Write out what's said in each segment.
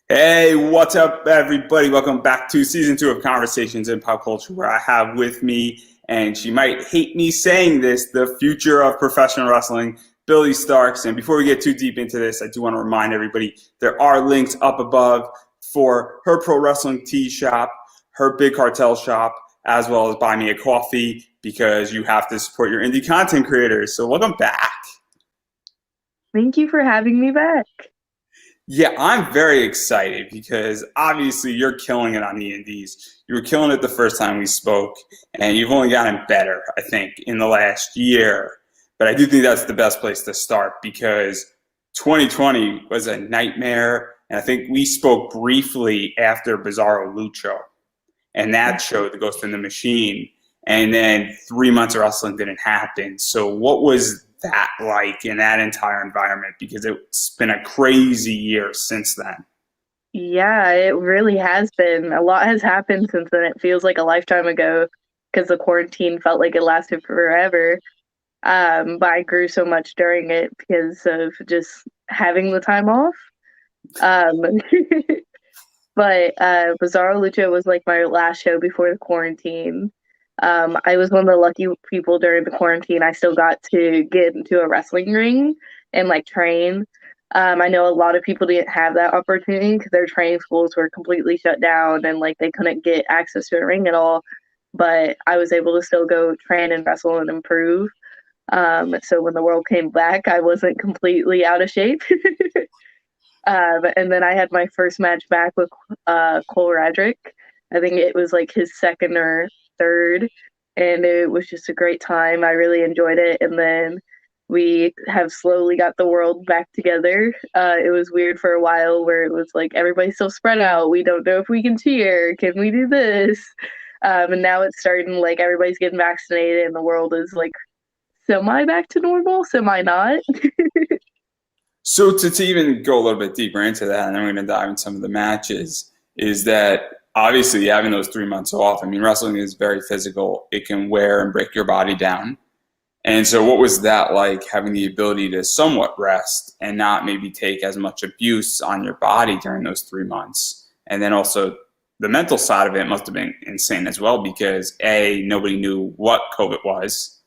Hey, what's up, everybody? Welcome back to season 2 of Conversations in Pop Culture, where I have with me, and she might hate me saying this, the future of professional wrestling, Billie Starkz. And before we get too deep into this, I do want to remind everybody there are links up above for her pro wrestling tee shop, her big cartel shop, as well as buy me a coffee because you have to support your indie content creators. So welcome back. Thank you for having me back. Yeah, I'm very excited because obviously you're killing it on the indies. You were killing it the first time we spoke, and you've only gotten better, I think, in the last year. But I do think that's the best place to start because 2020 was a nightmare, and I think we spoke briefly after Bizarro Lucho, and that showed the Ghost in the Machine. And then 3 months of wrestling didn't happen. So what was that like in that entire environment? Because it's been a crazy year since then. Yeah, it really has been. A lot has happened since then. It feels like a lifetime ago because the quarantine felt like it lasted forever. But I grew so much during it because of just having the time off. Um, but Bizarro Lucha was like my last show before the quarantine. I was one of the lucky people during the quarantine. I still got to get into a wrestling ring and like train. I know a lot of people didn't have that opportunity because their training schools were completely shut down and like they couldn't get access to a ring at all. But I was able to still go train and wrestle and improve. So when the world came back, I wasn't completely out of shape. And then I had my first match back with Cole Radrick. I think it was like his second or third, and it was just a great time. I really enjoyed it. And then we have slowly got the world back together. It was weird for a while where it was like everybody's still spread out. We don't know if we can cheer. Can we do this? And now it's starting like everybody's getting vaccinated and the world is like semi back to normal, semi not. So to even go a little bit deeper into that, and then we're going to dive into some of the matches, is that obviously having those 3 months off, I mean, wrestling is very physical. It can wear and break your body down. And so what was that like, having the ability to somewhat rest and not maybe take as much abuse on your body during those 3 months? And then also the mental side of it must have been insane as well because A, nobody knew what COVID was.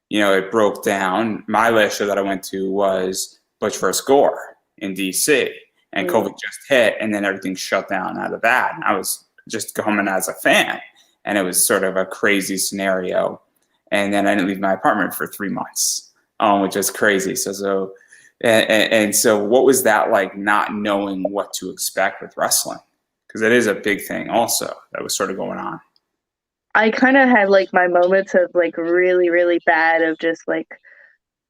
You know, it broke down. My last show that I went to was Butch vs. Gore in DC, and Mm. COVID just hit, and then everything shut down out of that. And I was just coming as a fan, and it was sort of a crazy scenario. And then I didn't leave my apartment for 3 months, which is crazy. And so, what was that like, not knowing what to expect with wrestling? Because it is a big thing, also that was sort of going on. I kind of had like my moments of like really, really bad of just like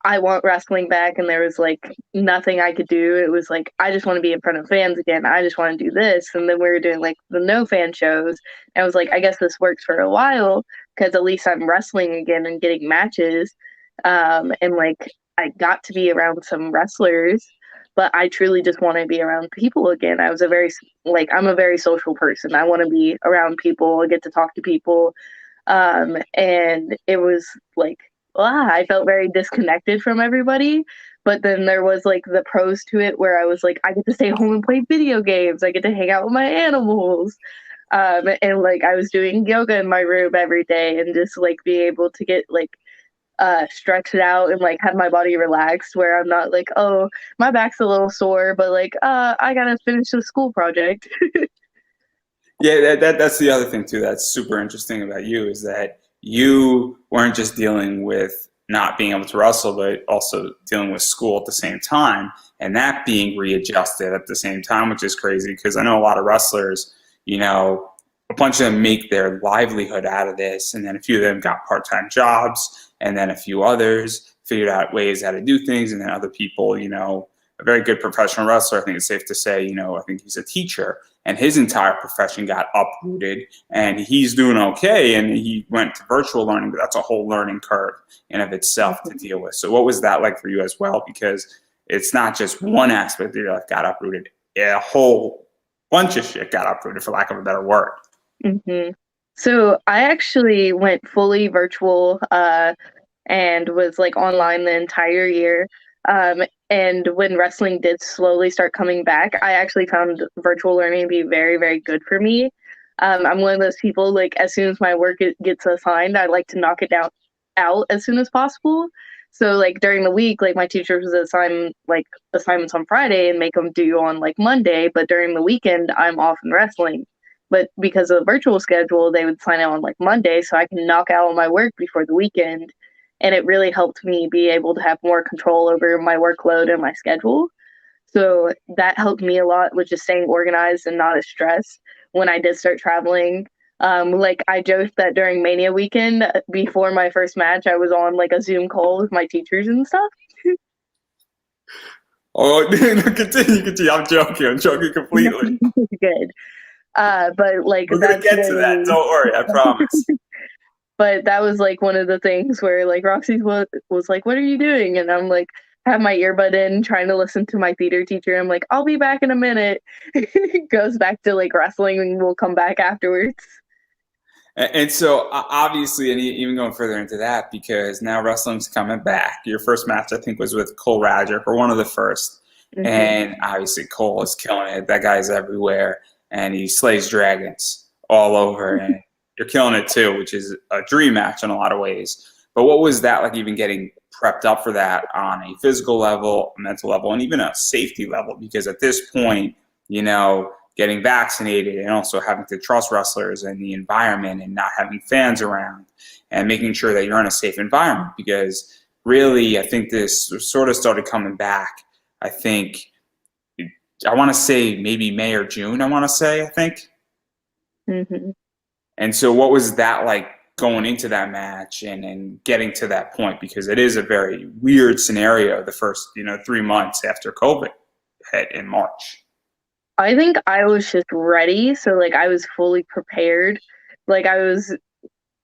I want wrestling back, and there was like nothing I could do. It was like I just want to be in front of fans again. I just want to do this, and then we were doing like the no fan shows. And I was like, I guess this works for a while because at least I'm wrestling again and getting matches. And like I got to be around some wrestlers, but I truly just want to be around people again. I was a very like I'm a very social person. I want to be around people. I get to talk to people. And it was like I felt very disconnected from everybody. But then there was like the pros to it where I was like, I get to stay home and play video games. I get to hang out with my animals. And like I was doing yoga in my room every day and just like being able to get like stretched out and like have my body relaxed where I'm not like, oh, my back's a little sore, but like, I gotta finish the school project. Yeah, that's the other thing too. That's super interesting about you is that you weren't just dealing with not being able to wrestle, but also dealing with school at the same time, and that being readjusted at the same time, which is crazy because I know a lot of wrestlers, you know, a bunch of them make their livelihood out of this, and then a few of them got part-time jobs, and then a few others figured out ways how to do things, and then other people, you know, a very good professional wrestler, I think it's safe to say, you know, I think he's a teacher, and his entire profession got uprooted, and he's doing okay, and he went to virtual learning, but that's a whole learning curve in of itself to deal with. So what was that like for you as well? Because it's not just one aspect of your life got uprooted, a whole bunch of shit got uprooted, for lack of a better word. hmm So I actually went fully virtual and was like online the entire year. And when wrestling did slowly start coming back, I actually found virtual learning to be very, very good for me. I'm one of those people, like, as soon as my work gets assigned, I like to knock it out as soon as possible. So, like, during the week, like, my teachers would assign, like, assignments on Friday and make them due on, like, Monday. But during the weekend, I'm off in wrestling. But because of the virtual schedule, they would sign out on, like, Monday so I can knock out all my work before the weekend, and it really helped me be able to have more control over my workload and my schedule. So that helped me a lot with just staying organized and not as stressed when I did start traveling. Like, I joked that during Mania weekend, before my first match, I was on like a Zoom call with my teachers and stuff. Oh, continue, continue. I'm joking. I'm joking completely. Good. But like We're gonna that's get to that. really Don't worry. I promise. but that was like one of the things where like Roxy was like, "What are you doing?" And I'm like, have my earbud in, trying to listen to my theater teacher. I'm like, "I'll be back in a minute." Goes back to like wrestling, and we'll come back afterwards. And so, obviously, and even going further into that, because now wrestling's coming back. Your first match, I think, was with Cole Radrick, or one of the first. Hmm. And obviously, Cole is killing it. That guy's everywhere, and he slays dragons all over. And you're killing it too, which is a dream match in a lot of ways. But what was that like, even getting prepped up for that on a physical level, a mental level, and even a safety level? Because at this point, you know, getting vaccinated and also having to trust wrestlers and the environment and not having fans around and making sure that you're in a safe environment, because really I think this sort of started coming back. I think I want to say maybe May or June, I want to say, I think. Hmm. And so what was that like going into that match and getting to that point, because it is a very weird scenario the first 3 months after COVID hit in March. I think I was just ready, so like I was fully prepared. Like I was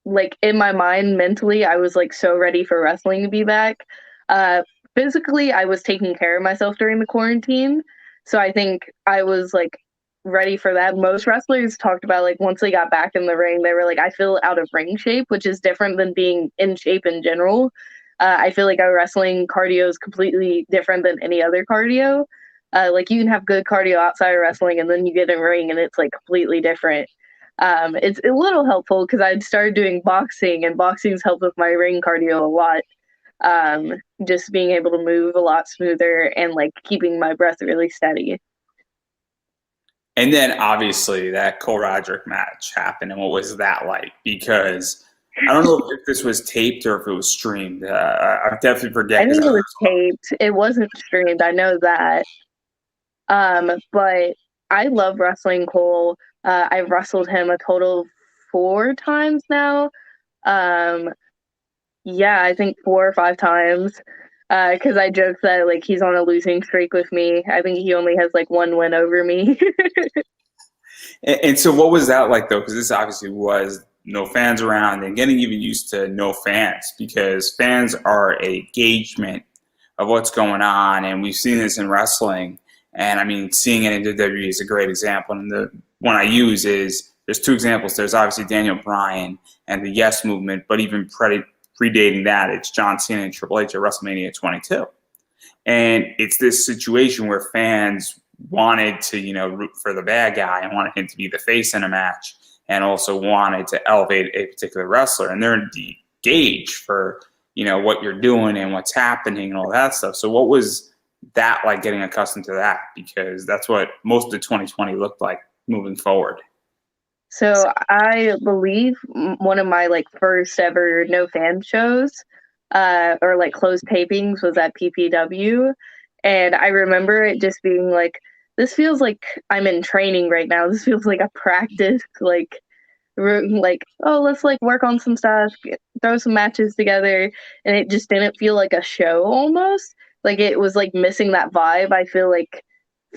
like in my mind mentally, I was like so ready for wrestling to be back. Uh, Physically, I was taking care of myself during the quarantine, so I think I was like ready for that. Most wrestlers talked about like once they got back in the ring, they were like, I feel out of ring shape, which is different than being in shape in general. I feel like our wrestling cardio is completely different than any other cardio. Like you can have good cardio outside of wrestling, and then you get in a ring, and it's like completely different. It's a little helpful because I'd started doing boxing, and boxing's helped with my ring cardio a lot. Just being able to move a lot smoother and like keeping my breath really steady. And then obviously that Cole Roderick match happened, and what was that like? Because I don't know if this was taped or if it was streamed. I definitely forget I because think it was taped. It wasn't streamed. I know that. But I love wrestling Cole. I've wrestled him a total of 4 times now. Um, yeah, I think 4 or 5 times. Because I joke that like he's on a losing streak with me. I think he only has like one win over me. and so what was that like though? Because this obviously was no fans around and getting even used to no fans, because fans are a gaugement of what's going on, and we've seen this in wrestling. And I mean, seeing it in WWE is a great example. And the one I use is there's two examples. There's obviously Daniel Bryan and the Yes Movement, but even predating that, it's John Cena and Triple H at WrestleMania 22. And it's this situation where fans wanted to, root for the bad guy and wanted him to be the face in a match, and also wanted to elevate a particular wrestler. And they're the gauge for, what you're doing and what's happening and all that stuff. So what was that like, getting accustomed to that? Because that's what most of 2020 looked like moving forward. So I believe one of my like first ever no fan shows, or like closed tapings was at PPW, and I remember it just being like, this feels like I'm in training right now. This feels like a practice, like oh let's like work on some stuff, throw some matches together, and it just didn't feel like a show almost. Like it was like missing that vibe. I feel like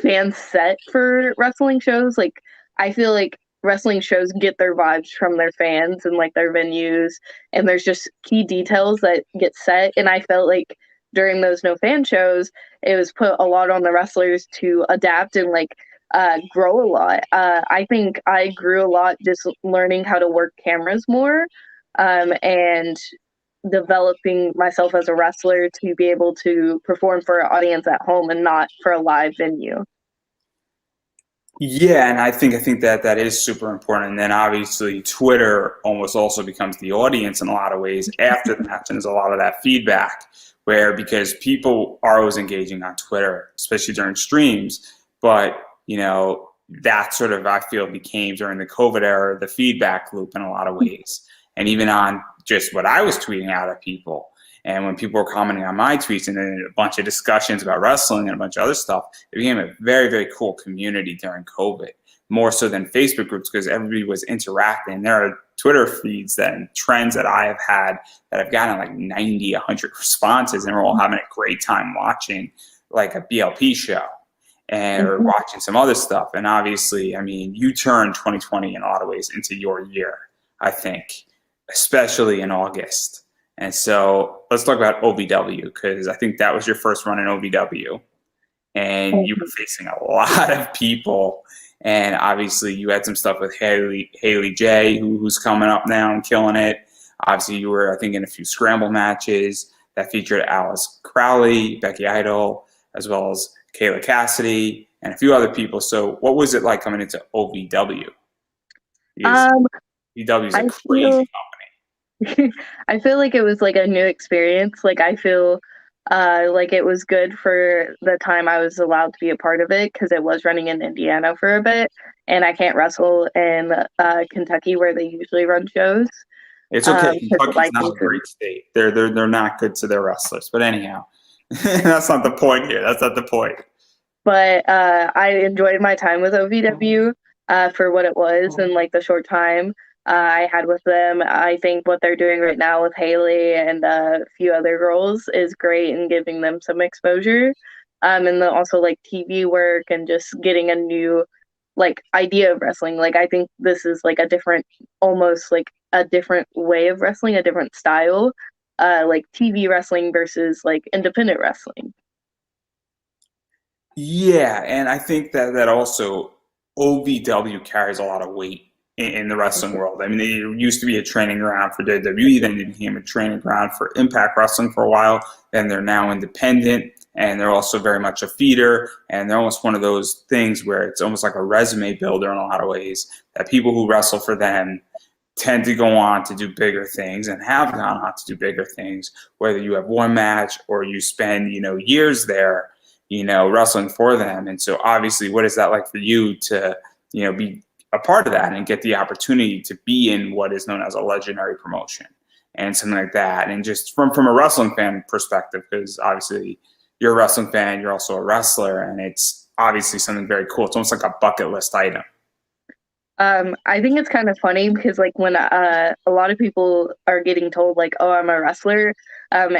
fans set for wrestling shows. Like I feel like wrestling shows get their vibes from their fans and like their venues, and there's just key details that get set. And I felt like during those no fan shows, it was put a lot on the wrestlers to adapt and like grow a lot. I think I grew a lot just learning how to work cameras more, and developing myself as a wrestler to be able to perform for an audience at home and not for a live venue. Yeah, and I think that that is super important. And then obviously Twitter almost also becomes the audience in a lot of ways after the match, and there's a lot of that feedback where because people are always engaging on Twitter, especially during streams, but that sort of I feel became during the COVID era the feedback loop in a lot of ways, and even on just what I was tweeting out at people. And when people were commenting on my tweets and then a bunch of discussions about wrestling and a bunch of other stuff, it became a very, very cool community during COVID, more so than Facebook groups because everybody was interacting. There are Twitter feeds and trends that I have had that have gotten like 90, 100 responses, and we're all having a great time watching like a BLP show and or watching some other stuff. And obviously, I mean, you turned 2020 in a lot of ways into your year, I think, especially in August. And so let's talk about OVW because I think that was your first run in OVW, and you were facing a lot of people. And obviously, you had some stuff with Haley J, who's coming up now and killing it. Obviously, you were, I think, in a few scramble matches that featured Alice Crowley, Becky Idol, as well as Kayla Cassidy, and a few other people. So, what was it like coming into OVW? Because OVW is a crazy company. I feel like it was like a new experience. Like I feel like it was good for the time I was allowed to be a part of it because it was running in Indiana for a bit, and I can't wrestle in Kentucky where they usually run shows. It's okay. Kentucky's not a great state. They're not good to their wrestlers. But anyhow, that's not the point here. That's not the point. But I enjoyed my time with OVW for what it was and like the short time I had with them. I think what they're doing right now with Haley and a few other girls is great and giving them some exposure. And then also like TV work and just getting a new like idea of wrestling. Like I think this is like a different, almost like a different way of wrestling, a different style, like TV wrestling versus like independent wrestling. Yeah, and I think that also OVW carries a lot of weight in the wrestling world. I mean, it used to be a training ground for WWE, then it became a training ground for Impact Wrestling for a while. Then they're now independent, and they're also very much a feeder, and they're almost one of those things where it's almost like a resume builder in a lot of ways, that people who wrestle for them tend to go on to do bigger things and have gone on to do bigger things, whether you have one match or you spend, years there, wrestling for them. And so obviously, what is that like for you to, be a part of that and get the opportunity to be in what is known as a legendary promotion and something like that? And just from a wrestling fan perspective, because obviously you're a wrestling fan, you're also a wrestler, and it's obviously something very cool. It's almost like a bucket list item. I think it's kind of funny because like when a lot of people are getting told like, oh, I'm a wrestler,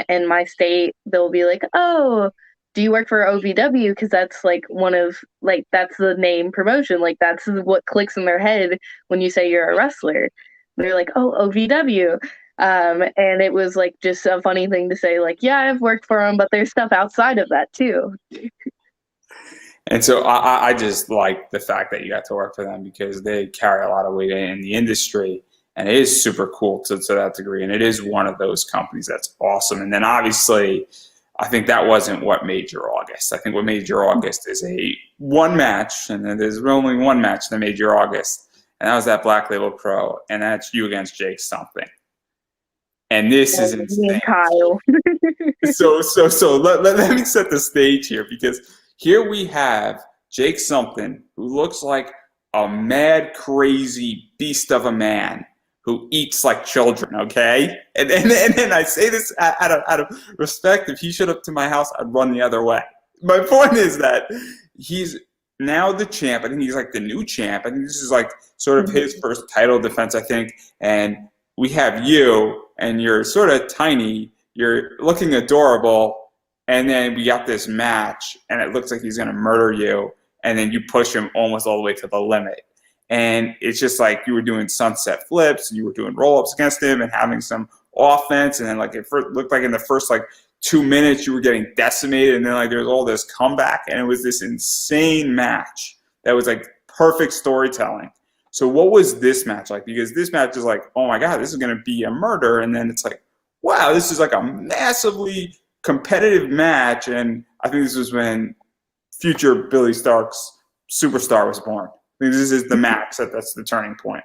in my state, they'll be like, oh, do you work for OVW? Because that's like one of like that's the name promotion. Like that's what clicks in their head when you say you're a wrestler. They're like, oh, OVW. And it was like just a funny thing to say, like, yeah, I've worked for them, but there's stuff outside of that too. And so I just like the fact that you got to work for them because they carry a lot of weight in the industry, and it is super cool to that degree. And it is one of those companies that's awesome. And then obviously, I think that wasn't what made your August. I think what made your August is a one match, and then there's only one match that made your August, and that was that Black Label Pro, and that's you against Jake something. And this is insane. Kyle. So let me set the stage here, because here we have Jake something who looks like a mad, crazy beast of a man who eats like children, okay? And then I say this out of respect. If he showed up to my house, I'd run the other way. My point is that he's now the champ. I think he's like the new champ. I think this is like sort of his first title defense, I think. And we have you, and you're sort of tiny. You're looking adorable. And then we got this match, and it looks like he's going to murder you. And then you push him almost all the way to the limit. And it's just like you were doing sunset flips, and you were doing roll-ups against him and having some offense. And then like it looked like in the first like 2 minutes you were getting decimated. And then like there was all this comeback. And it was this insane match that was like perfect storytelling. So what was this match like? Because this match is like, oh my God, this is going to be a murder. And then it's like, wow, this is like a massively competitive match. And I think this was when future Billie Starkz superstar was born. I think this is the match that's the turning point.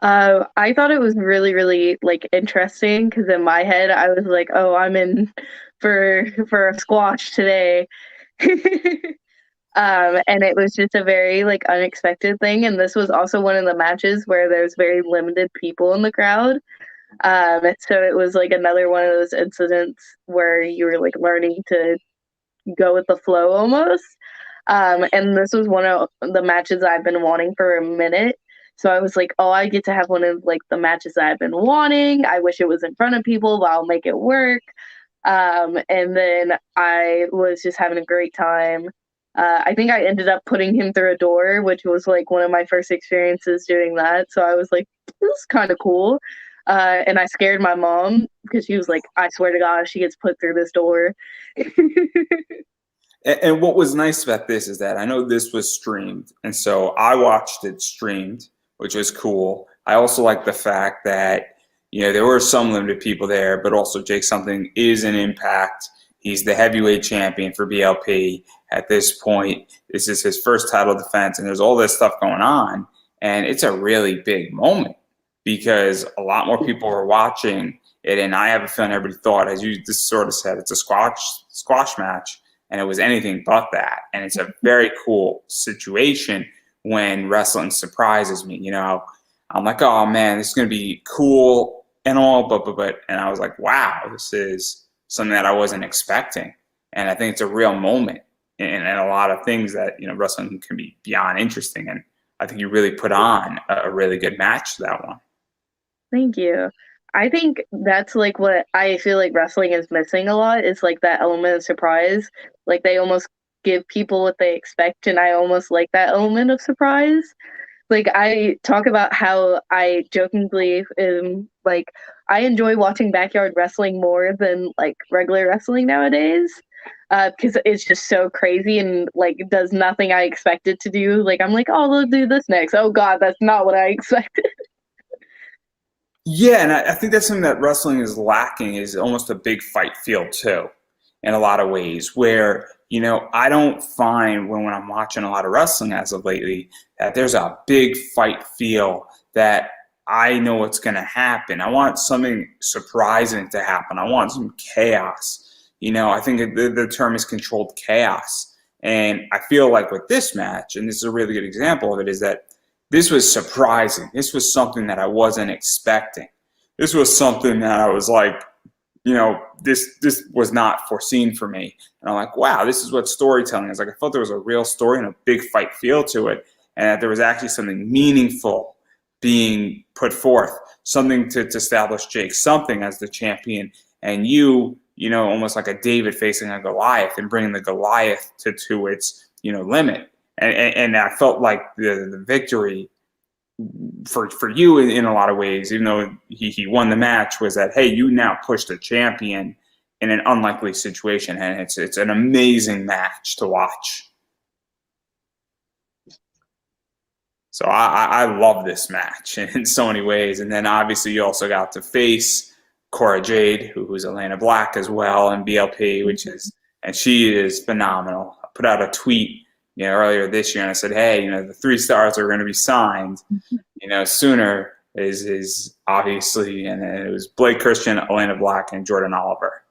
I thought it was really, really like interesting because in my head I was like, "Oh, I'm in for a squash today," and it was just a very like unexpected thing. And this was also one of the matches where there's very limited people in the crowd. So it was like another one of those incidents where you were like learning to go with the flow almost. And this was one of the matches I've been wanting for a minute. So I was like, oh, I get to have one of like the matches that I've been wanting. I wish it was in front of people, but I'll make it work. And then I was just having a great time. I think I ended up putting him through a door, which was like one of my first experiences doing that. So I was like, this is kind of cool. And I scared my mom because she was like, I swear to God, she gets put through this door. And what was nice about this is that I know this was streamed, and so I watched it streamed, which was cool. I also like the fact that there were some limited people there, but also Jake Something is an impact. He's the heavyweight champion for BLP at this point. This is his first title defense, and there's all this stuff going on, and it's a really big moment because a lot more people are watching it, and I have a feeling everybody thought, as you just sort of said, it's a squash match, and it was anything but that. And it's a very cool situation when wrestling surprises me. I'm like, oh man, this is gonna be cool and all, but, and I was like, wow, this is something that I wasn't expecting, and I think it's a real moment in a lot of things that wrestling can be beyond interesting. And I think you really put on a really good match to that one. Thank you. I think that's like what I feel like wrestling is missing a lot is like that element of surprise. Like they almost give people what they expect, and I almost like that element of surprise. Like I talk about how I jokingly like I enjoy watching backyard wrestling more than like regular wrestling nowadays. Because it's just so crazy and like does nothing I expected to do. Like I'm like, oh, they'll do this next. Oh God, that's not what I expected. Yeah, and I think that's something that wrestling is lacking is almost a big fight feel too, in a lot of ways. Where I don't find when I'm watching a lot of wrestling as of lately that there's a big fight feel that I know what's going to happen. I want something surprising to happen. I want some chaos. I think the term is controlled chaos, and I feel like with this match, and this is a really good example of it, is that this was surprising. This was something that I wasn't expecting. This was something that I was like, this was not foreseen for me. And I'm like, wow, this is what storytelling is. Like, I felt there was a real story and a big fight feel to it, and that there was actually something meaningful being put forth, something to establish Jake Something as the champion, and almost like a David facing a Goliath and bringing the Goliath to its limit. And I felt like the victory for you in a lot of ways, even though he won the match, was that, hey, you now pushed a champion in an unlikely situation, and it's an amazing match to watch. So I love this match in so many ways. And then obviously you also got to face Cora Jade, who's Elena Black as well, and BLP, and she is phenomenal. I put out a tweet earlier this year, and I said, hey, the 3 stars are going to be signed, sooner is obviously, and it was Blake Christian, Elena Black, and Jordan Oliver.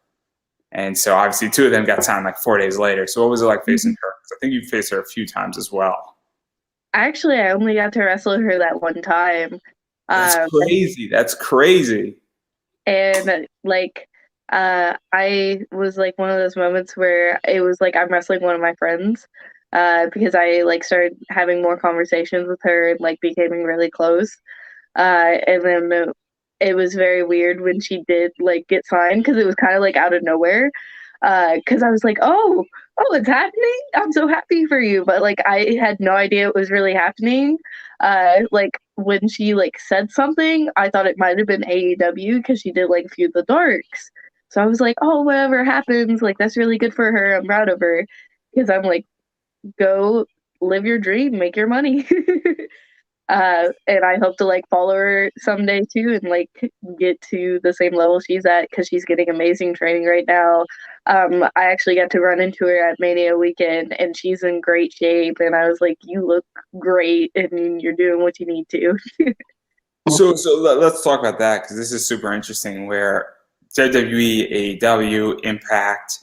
And so obviously 2 of them got signed like 4 days later. So what was it like facing her? 'Cause I think you faced her a few times as well. Actually, I only got to wrestle her that one time. That's crazy. That's crazy. And like I was like one of those moments where it was like I'm wrestling one of my friends because I like started having more conversations with her and like becoming really close. And then it was very weird when she did like get signed because it was kind of like out of nowhere. Because I was like, oh, it's happening. I'm so happy for you, but like I had no idea it was really happening. Like when she like said something, I thought it might have been AEW because she did like Feud the Darks. So I was like, oh, whatever happens, like that's really good for her. I'm proud of her, because I'm like, go live your dream, make your money. And I hope to like follow her someday too, and like get to the same level she's at because she's getting amazing training right now. I actually got to run into her at Mania weekend, and she's in great shape. And I was like, "You look great, and you're doing what you need to." Let's talk about that because this is super interesting. Where WWE, AEW, Impact,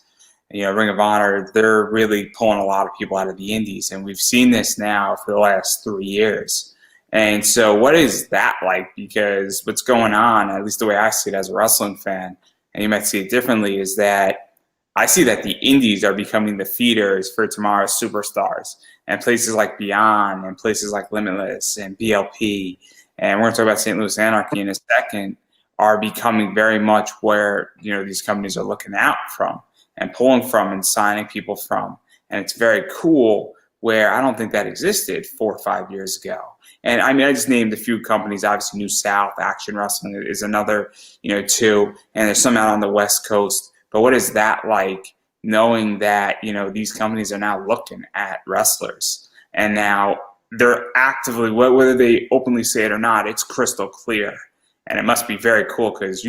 Ring of Honor, they're really pulling a lot of people out of the indies, and we've seen this now for the last 3 years. And so, what is that like? Because what's going on, at least the way I see it as a wrestling fan, and you might see it differently, is that I see that the indies are becoming the feeders for tomorrow's superstars, and places like Beyond, and places like Limitless, and BLP, and we're going to talk about St. Louis Anarchy in a second, are becoming very much where these companies are looking out from and pulling from and signing people from. And it's very cool where I don't think that existed 4 or 5 years ago. And I mean, I just named a few companies. Obviously, New South Action Wrestling is another, two, and there's some out on the West Coast. But what is that like, knowing that these companies are now looking at wrestlers, and now they're actively, whether they openly say it or not, it's crystal clear, and it must be very cool because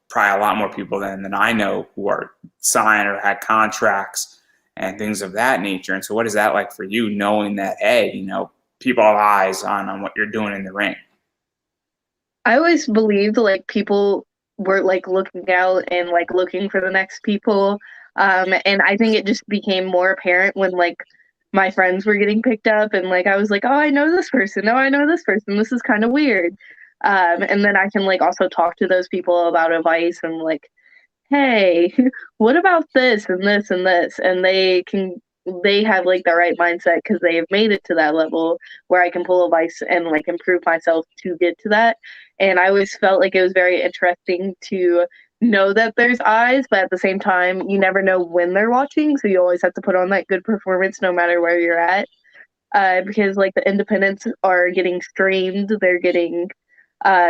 probably a lot more people than I know who are signed or had contracts and things of that nature. And so, what is that like for you, knowing that, hey, people have eyes on what you're doing in the ring? I always believed like people were like looking out and like looking for the next people. And I think it just became more apparent when like my friends were getting picked up and like I was like, oh, I know this person. Oh, I know this person. This is kind of weird. And then I can like also talk to those people about advice and like, hey, what about this and this and this? And they have like the right mindset because they have made it to that level where I can pull advice and like improve myself to get to that. And I always felt like it was very interesting to know that there's eyes, but at the same time, you never know when they're watching. So you always have to put on that good performance no matter where you're at. Because like the independents are getting streamed, they're getting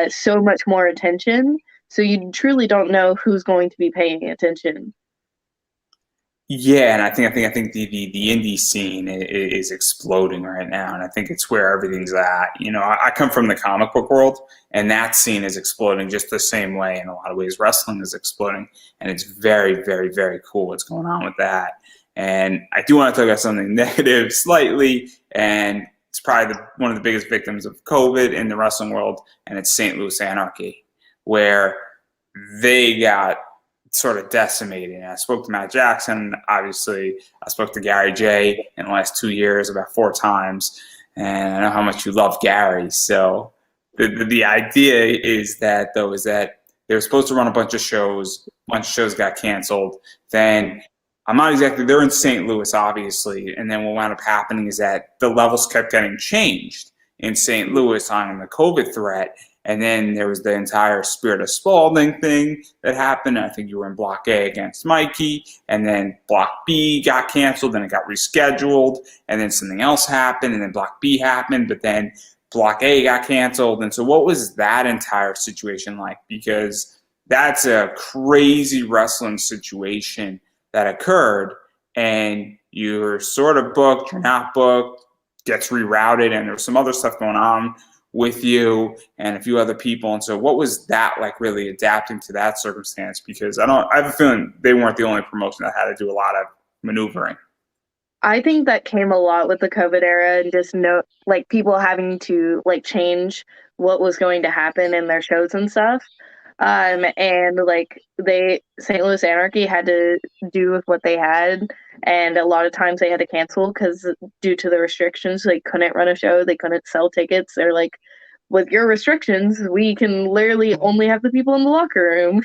so much more attention. So you truly don't know who's going to be paying attention. Yeah, and I think the indie scene is exploding right now, and I think it's where everything's at. I come from the comic book world, and that scene is exploding just the same way in a lot of ways. Wrestling is exploding, and it's very, very, very cool what's going on with that. And I do want to talk about something negative slightly, and it's probably one of the biggest victims of COVID in the wrestling world, and it's St. Louis Anarchy, where they got sort of decimated. And I spoke to Matt Jackson. Obviously, I spoke to Gary J in the last 2 years about 4 times, and I know how much you love Gary. So the idea is that they were supposed to run a bunch of shows. A bunch of shows got canceled. Then I'm not exactly. They're in St. Louis, obviously, and then what wound up happening is that the levels kept getting changed in St. Louis on the COVID threat. And then there was the entire Spirit of Spalding thing that happened. I think you were in Block A against Mikey. And then Block B got canceled and it got rescheduled. And then something else happened. And then Block B happened. But then Block A got canceled. And so what was that entire situation like? Because that's a crazy wrestling situation that occurred. And you're sort of booked, you're not booked, gets rerouted. And there's some other stuff going on with you and a few other people. And so what was that like, really adapting to that circumstance? Because I have a feeling they weren't the only promotion that had to do a lot of maneuvering. I think that came a lot with the COVID era and just like people having to like change what was going to happen in their shows and stuff. And like St. Louis Anarchy had to do with what they had, and a lot of times they had to cancel because due to the restrictions, they couldn't run a show, they couldn't sell tickets. They're like, with your restrictions, we can literally only have the people in the locker room,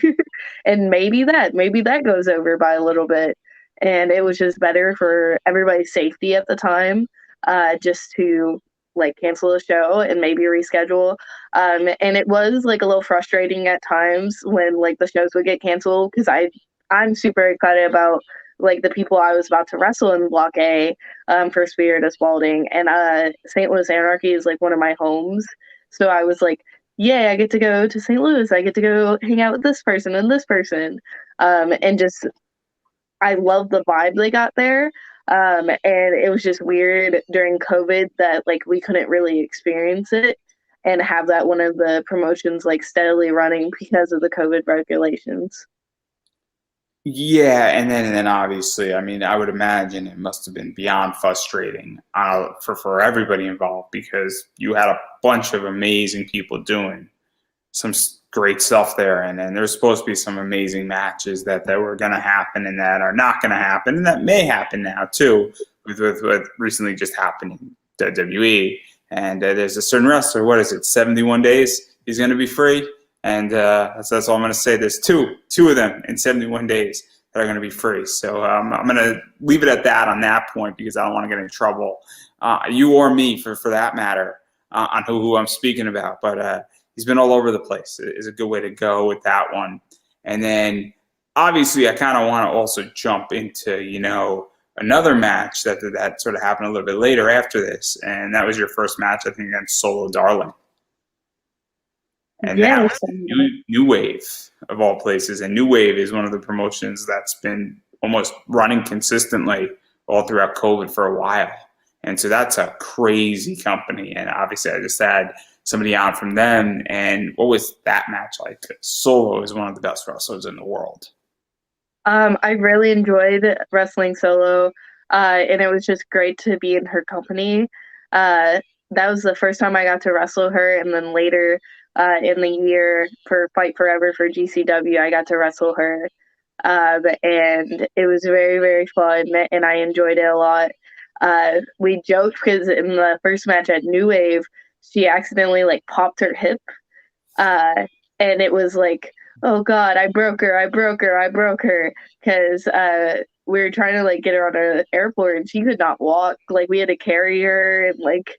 and maybe that goes over by a little bit, and it was just better for everybody's safety at the time, just to like cancel the show and maybe reschedule. And it was like a little frustrating at times when like the shows would get canceled because I'm super excited about like the people I was about to wrestle in Block A, for Spirit of Spalding, and St. Louis Anarchy is like one of my homes, so I was like, yay, I get to go to St. Louis, I get to go hang out with this person and this person, and just I love the vibe they got there. And it was just weird during COVID that like we couldn't really experience it and have that one of the promotions like steadily running because of the COVID regulations. Yeah, and then obviously, I mean, I would imagine it must have been beyond frustrating for everybody involved because you had a bunch of amazing people doing some great stuff there, and then there's supposed to be some amazing matches that were going to happen and that are not going to happen, and that may happen now too, with what recently just happened in WWE. And there's a certain wrestler. What is it? 71 days. He's going to be free, and that's all I'm going to say. There's two of them in 71 days that are going to be free. So I'm going to leave it at that on that point because I don't want to get in trouble, you or me for that matter, on who I'm speaking about. But he's been all over the place. Is a good way to go with that one. And then obviously I kind of want to also jump into, another match that sort of happened a little bit later after this. And that was your first match, I think, against Solo Darling. And that Yes. was New Wave of all places. And New Wave is one of the promotions that's been almost running consistently all throughout COVID for a while. And so that's a crazy company. And obviously I just had somebody on from them. And what was that match like? Solo is one of the best wrestlers in the world. I really enjoyed wrestling Solo, and it was just great to be in her company. That was the first time I got to wrestle her, and then later in the year for Fight Forever for GCW, I got to wrestle her. And it was very, very fun, and I enjoyed it a lot. We joked because in the first match at New Wave, she accidentally like popped her hip, uh, and it was like, oh God, I broke her, I broke her, I broke her, because we were trying to like get her on an airport, and she could not walk. Like we had to carry her, and like,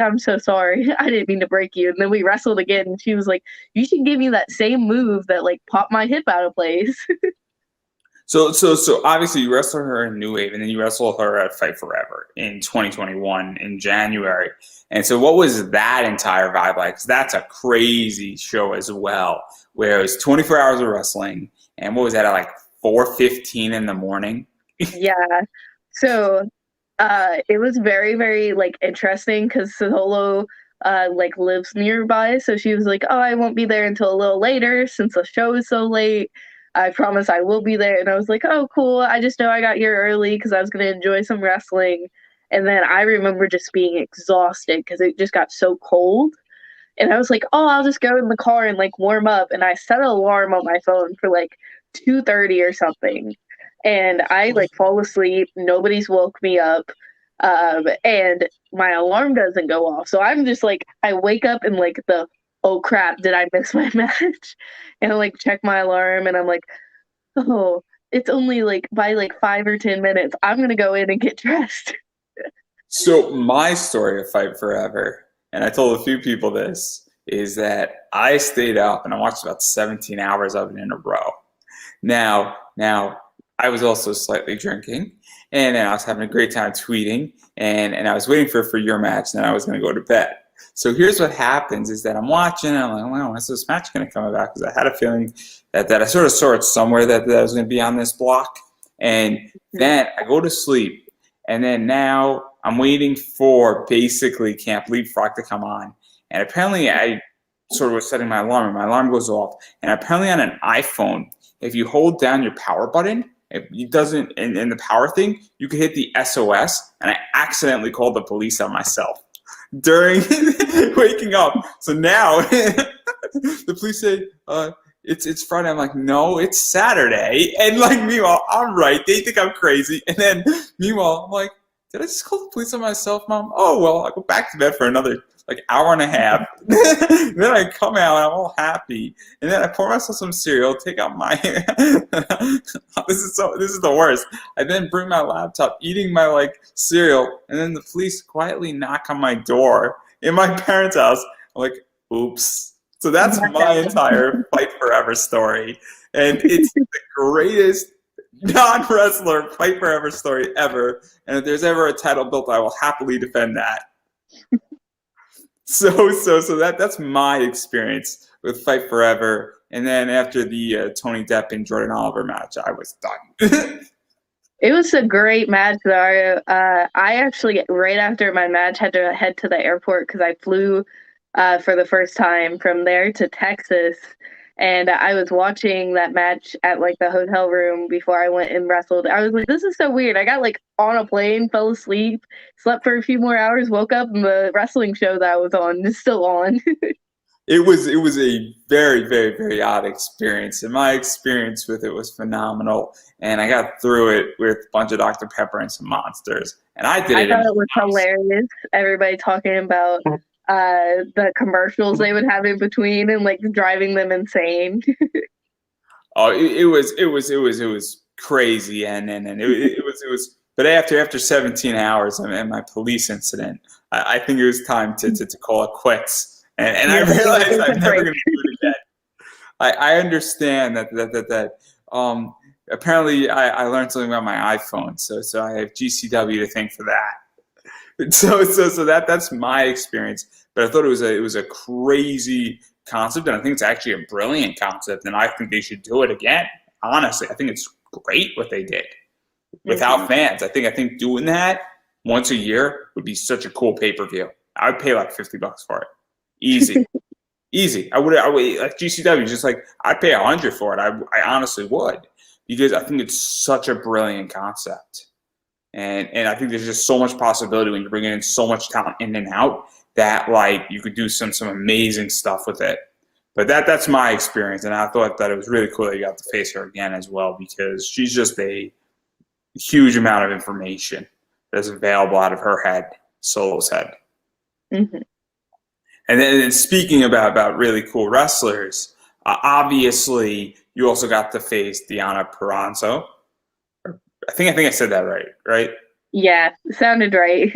I'm so sorry, I didn't mean to break you. And then we wrestled again, and she was like, you should give me that same move that like popped my hip out of place. So obviously you wrestled her in New Wave, and then you wrestled her at Fight Forever in 2021 in January. And so what was that entire vibe like? 'Cause that's a crazy show as well, where it was 24 hours of wrestling, and what was that at like 4:15 in the morning? Yeah. So it was very, very like interesting because Solo like lives nearby. So she was like, oh, I won't be there until a little later since the show is so late. I promise I will be there. And I was like, oh, cool. I just know I got here early because I was going to enjoy some wrestling. And then I remember just being exhausted because it just got so cold. And I was like, oh, I'll just go in the car and like warm up. And I set an alarm on my phone for like 2:30 or something. And I like fall asleep. Nobody's woke me up. And my alarm doesn't go off. So I'm just like, I wake up and like oh crap, did I miss my match? And I like check my alarm and I'm like, oh, it's only like by like 5 or 10 minutes. I'm going to go in and get dressed. So my story of Fight Forever, and I told a few people this, is that I stayed up and I watched about 17 hours of it in a row. Now, I was also slightly drinking, and I was having a great time tweeting, and I was waiting for your match, and then I was going to go to bed. So here's what happens is that I'm watching, and I'm like, wow, when's this match going to come about? Because I had a feeling that I sort of saw it somewhere that I was going to be on this block. And then I go to sleep, and then now I'm waiting for basically Camp Leapfrog to come on. And apparently I sort of was setting my alarm, and my alarm goes off. And apparently on an iPhone, if you hold down your power button, if it doesn't in the power thing, you can hit the SOS, and I accidentally called the police on myself during waking up. So now the police say, it's Friday. I'm like, no, it's Saturday. And like, meanwhile, I'm right. They think I'm crazy. And then meanwhile, I'm like, did I just call the police on myself, Mom? Oh, well, I go back to bed for another like hour and a half. Then I come out and I'm all happy. And then I pour myself some cereal, take out my this is the worst. I then bring my laptop, eating my like cereal, and then the police quietly knock on my door in my parents' house. I'm like, oops. So that's my entire Fight Forever story. And it's the greatest non-wrestler Fight Forever story ever. And if there's ever a title built, I will happily defend that. So that's my experience with Fight Forever. And then after the Tony Depp and Jordan Oliver match, I was done. It was a great match, though. I actually, right after my match, had to head to the airport because I flew for the first time from there to Texas. And I was watching that match at like the hotel room before I went and wrestled. I was like, this is so weird. I got like on a plane, fell asleep, slept for a few more hours, woke up, and the wrestling show that I was on is still on. It was a very, very, very odd experience, and my experience with it was phenomenal. And I got through it with a bunch of Dr. Pepper and some monsters, and I did I it in thought it my was house. hilarious. Everybody talking about the commercials they would have in between and like driving them insane. Oh, it was crazy, and it was. But after 17 hours and my police incident, I think it was time to call it quits. And I Yeah, realized take a I'm never break. going to do it again. I understand that apparently I learned something about my iPhone, so I have GCW to thank for that. So that's my experience. But I thought it was a crazy concept, and I think it's actually a brilliant concept, and I think they should do it again. Honestly, I think it's great what they did Hmm. without fans. I think doing that once a year would be such a cool pay per view. I would pay like $50 for it, easy. Easy. I would like GCW. Just like I'd pay 100 for it. I honestly would because I think it's such a brilliant concept, and I think there's just so much possibility when you're bringing in so much talent in and out that like you could do some amazing stuff with it. But that's my experience, and I thought that it was really cool that you got to face her again as well because she's just a huge amount of information that's available out of her head, Solo's head. Hmm. And then speaking about really cool wrestlers, obviously you also got to face Diana Peranzo. I think I said that right, right? Yeah, sounded right.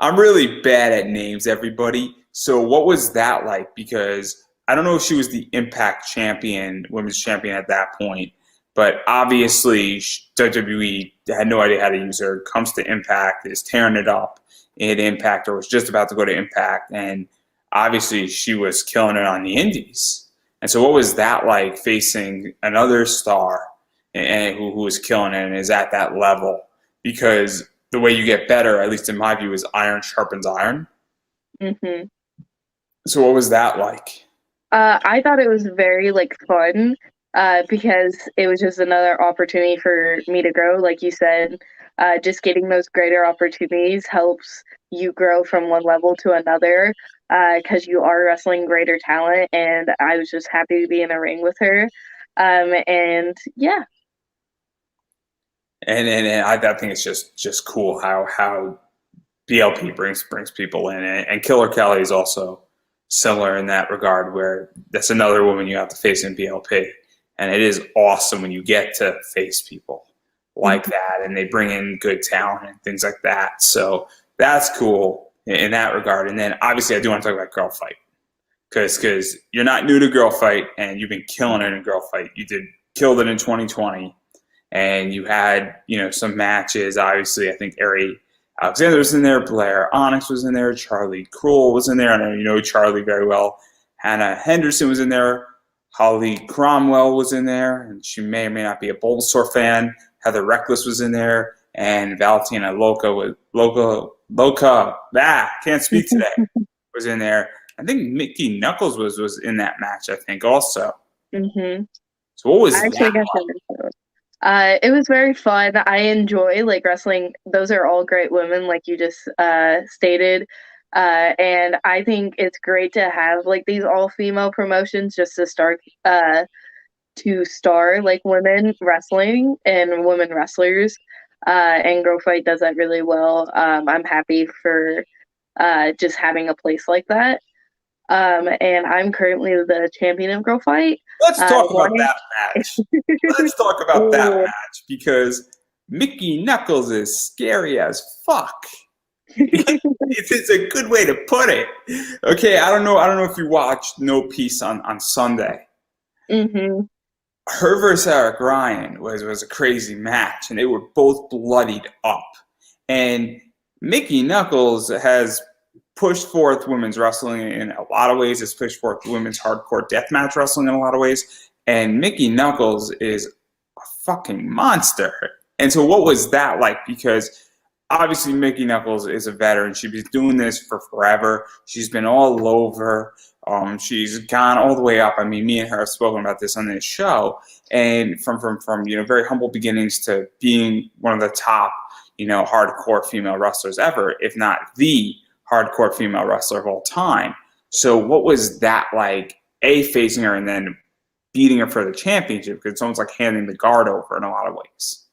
I'm really bad at names, everybody. So what was that like? Because I don't know if she was the Impact champion, women's champion at that point, but obviously WWE had no idea how to use her. Comes to Impact, is tearing it up in Impact, or was just about to go to Impact, and obviously she was killing it on the Indies. And so, what was that like facing another star and who was killing it and is at that level? Because the way you get better, at least in my view, is iron sharpens iron. Hmm. So what was that like? I thought it was very like fun because it was just another opportunity for me to grow. Like you said, just getting those greater opportunities helps you grow from one level to another because you are wrestling greater talent. And I was just happy to be in a ring with her. And yeah. And I think it's just cool how BLP brings people in, and Killer Kelly is also similar in that regard, where that's another woman you have to face in BLP, and it is awesome when you get to face people like that, and they bring in good talent and things like that. So that's cool in that regard. And then obviously I do want to talk about Girl Fight because you're not new to Girl Fight, and you've been killing it in Girl Fight. You did killed it in 2020, and you had some matches. Obviously, I think Ari Alexander was in there, Blair Onyx was in there, Charlie Cruel was in there. I know you know Charlie very well. Hannah Henderson was in there. Holly Cromwell was in there, and she may or may not be a Bulbasaur fan. Heather Reckless was in there, and Valentina Loca. Can't speak today. Was in there. I think Mickey Knuckles was in that match. I think also. Hmm. So what I was actually that got like? to. It was very fun. I enjoy like wrestling. Those are all great women, like you just stated. And I think it's great to have like these all female promotions just to star like women wrestling and women wrestlers. And Girl Fight does that really well. I'm happy for just having a place like that. And I'm currently the champion of Girl Fight. Let's talk about Wanting. that match. Let's talk about that Oh. match because Mickey Knuckles is scary as fuck. It's a good way to put it. Okay, I don't know. I don't know if you watched No Peace on Sunday. Hmm. Her versus Eric Ryan was a crazy match, and they were both bloodied up. And Mickey Knuckles has pushed forth women's wrestling in a lot of ways. Has pushed forth women's hardcore deathmatch wrestling in a lot of ways. And Mickey Knuckles is a fucking monster And so what was that like? Because obviously Mickey Knuckles is a veteran. She's been doing this for forever. She's been all over. She's gone all the way up. I mean, me and her have spoken about this on this show. And from very humble beginnings to being one of the top, hardcore female wrestlers ever, if not the hardcore female wrestler of all time. So what was that like, A, facing her and then beating her for the championship? Because it's almost like handing the guard over in a lot of ways.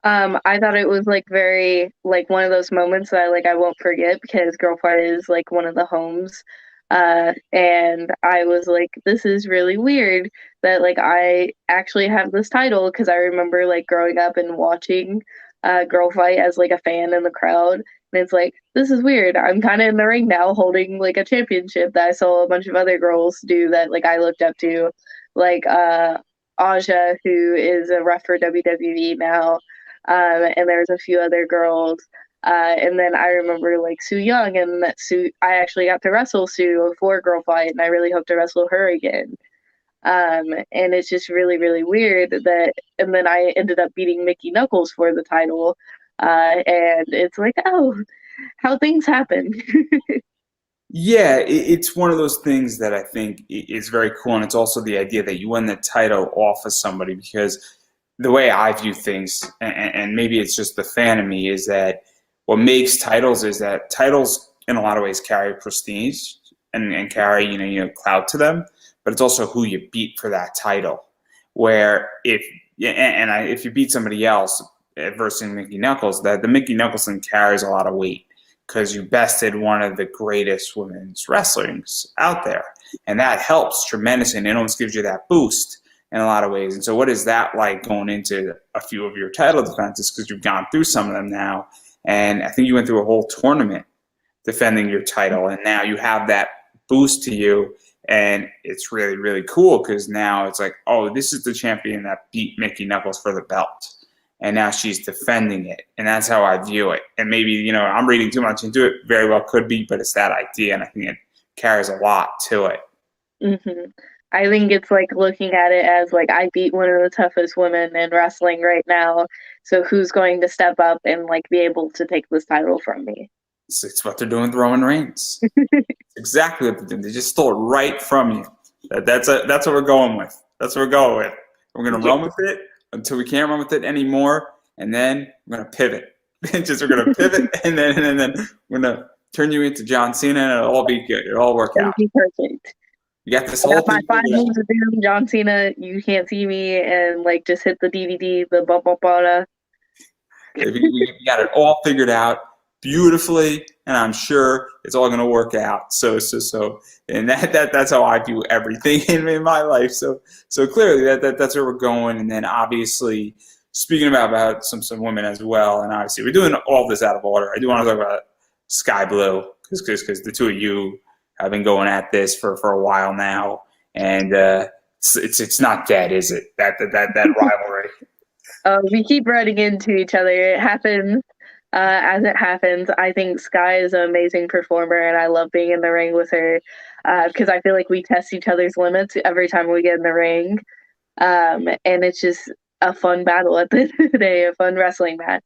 I thought it was like very like one of those moments that I won't forget because Girl Fight is like one of the homes. And I was like, this is really weird that like I actually have this title because I remember like growing up and watching Girl Fight as like a fan in the crowd. And it's like, this is weird. I'm kind of in the ring now holding like a championship that I saw a bunch of other girls do that like I looked up to, like Aja, who is a ref for WWE now. And there's a few other girls. And then I remember like Sue Young, and that Sue, I actually got to wrestle Sue for Girl Fight, and I really hope to wrestle her again. And it's just really, really weird that, and then I ended up beating Mickey Knuckles for the title. And it's like, oh, how things happen. Yeah, it's one of those things that I think is very cool, and it's also the idea that you win the title off of somebody. Because the way I view things, and maybe it's just the fan of me, is that what makes titles is that titles in a lot of ways carry prestige and carry clout to them, but it's also who you beat for that title. Where if you beat somebody else versus Mickey Knuckles, that the Mickey Knuckles thing carries a lot of weight because you bested one of the greatest women's wrestlers out there. And that helps tremendously, and it almost gives you that boost in a lot of ways. And so what is that like going into a few of your title defenses, because you've gone through some of them now, and I think you went through a whole tournament defending your title, and now you have that boost to you, and it's really, really cool because now it's like, oh, this is the champion that beat Mickey Knuckles for the belt. And now she's defending it. And that's how I view it. And maybe, I'm reading too much into it. Very well could be, but it's that idea. And I think it carries a lot to it. Mm-hmm. I think it's like looking at it as like I beat one of the toughest women in wrestling right now. So who's going to step up and like be able to take this title from me? It's what they're doing with Roman Reigns. Exactly what they're doing. They just stole it right from you. That's what we're going with. That's what we're going with. We're going to run with it until we can't run with it anymore, and then we're gonna pivot. We're gonna pivot, and then we're gonna turn you into John Cena, and it'll all be good. It'll all work out. Be perfect. You got this whole thing. My 5 moves of doom, John Cena. You can't see me, and like just hit the DVD, the bump up on. We got it all figured out beautifully, and I'm sure it's all going to work out. So, and that's how I view everything in my life. So clearly that's where we're going. And then obviously, speaking about some women as well, and obviously we're doing all this out of order. I do want to talk about Sky Blue because the two of you have been going at this for a while now, and it's not dead, is it? That rivalry. We keep running into each other. It happens. As it happens, I think Sky is an amazing performer, and I love being in the ring with her because I feel like we test each other's limits every time we get in the ring, and it's just a fun battle at the end of the day, a fun wrestling match.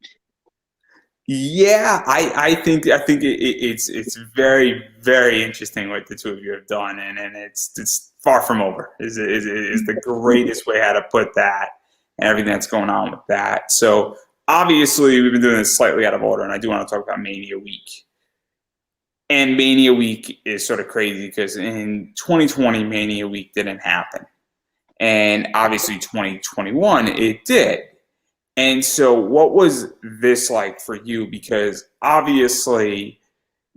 Yeah, I think it's very, very interesting what the two of you have done, and it's far from over. Is the greatest way how to put that, and everything that's going on with that. So obviously, we've been doing this slightly out of order, and I do want to talk about Mania Week. And Mania Week is sort of crazy because in 2020, Mania Week didn't happen. And obviously, 2021, it did. And so what was this like for you? Because obviously,